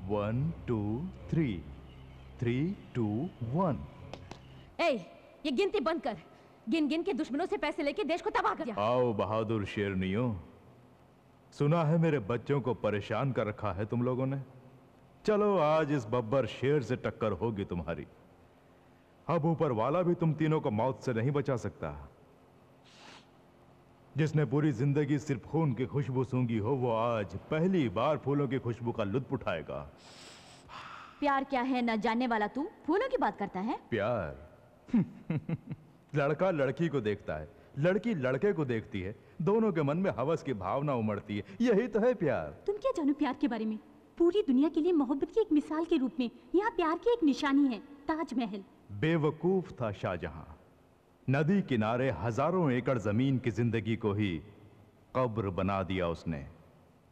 S17: One two three, 3, 2, 1।
S4: ए, ये गिनती बंद कर। गिन गिन के दुश्मनों से पैसे लेके देश को तबाह कर दिया।
S17: आओ बहादुर शेरनियों, सुना है मेरे बच्चों को परेशान कर रखा है तुम लोगों ने। चलो आज इस बब्बर शेर से टक्कर होगी तुम्हारी। अब ऊपर वाला भी तुम तीनों को मौत से नहीं बचा सकता। जिसने पूरी जिंदगी सिर्फ खून की खुशबू सूंघी हो, वो आज पहली बार फूलों की खुशबू का लुत्फ उठाएगा।
S3: प्यार क्या है न जानने वाला तू फूलों की बात करता है।
S17: प्यार लड़का लड़की को देखता है, लड़की लड़के को देखती है, दोनों के मन में हवस की भावना उमड़ती है। यही तो है प्यार।
S20: तुम क्या जानो प्यार के बारे में? पूरी दुनिया के लिए मोहब्बत की एक मिसाल के रूप में यहाँ प्यार की एक निशानी है, ताजमहल।
S17: बेवकूफ था शाहजहां। नदी किनारे हजारों एकड़ जमीन की जिंदगी को ही कब्र बना दिया उसने।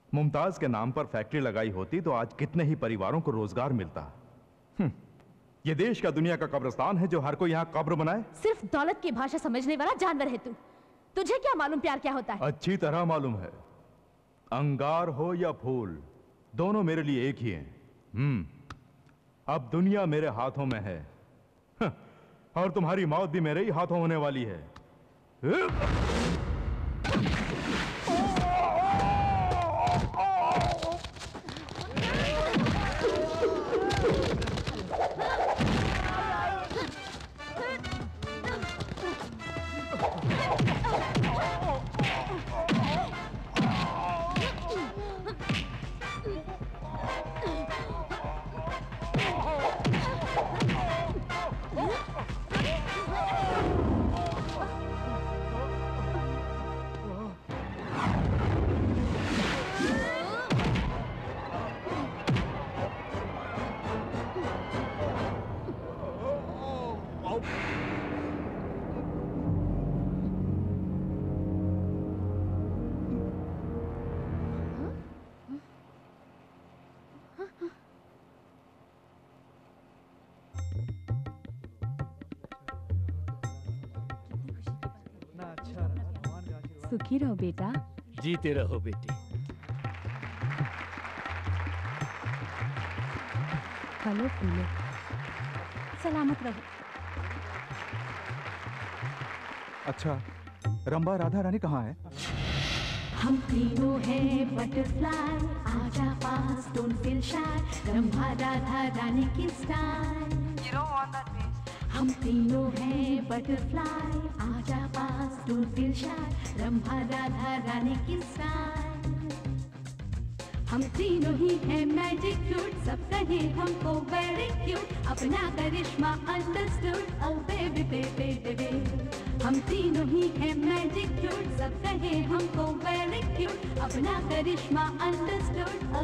S17: मुमताज के नाम पर फैक्ट्री लगाई होती तो आज कितने ही परिवारों को रोजगार मिलता। ये देश का दुनिया का कब्रिस्तान है जो हर कोई यहाँ कब्र बनाए।
S4: सिर्फ दौलत की भाषा समझने वाला जानवर है तू। तुझे क्या मालूम प्यार क्या होता है?
S17: अच्छी तरह मालूम है। अंगार हो या फूल, दोनों मेरे लिए एक ही हैं। अब दुनिया मेरे हाथों में है और तुम्हारी मौत भी मेरे ही हाथों होने वाली है।
S14: सुखी रहो बेटा।
S9: जीते रहो बेटी।
S14: फलो फूलो।
S20: सलामत रहो।
S19: अच्छा, रंभा राधा रानी कहाँ है?
S1: हम तीनों हैं बटरफ्लाई, आजा पास, don't feel shy, Rambha Radha Rani की स्टाइल। हम तीनों हैं बटरफ्लाई, आजा पास, don't feel shy, Rambha Radha Rani की स्टाइल। हम तीनों ही हैं मैजिक क्यूट, सब कहे हमको वेरी क्यूट, अपना करिश्मा अंडरस्टूड, ओ बेबी बेबी बेबी। हम तीनों ही हैं मैजिक क्यूट, सब कहे हमको वेरी क्यूट, अपना करिश्मा अंडरस्टूड, ओ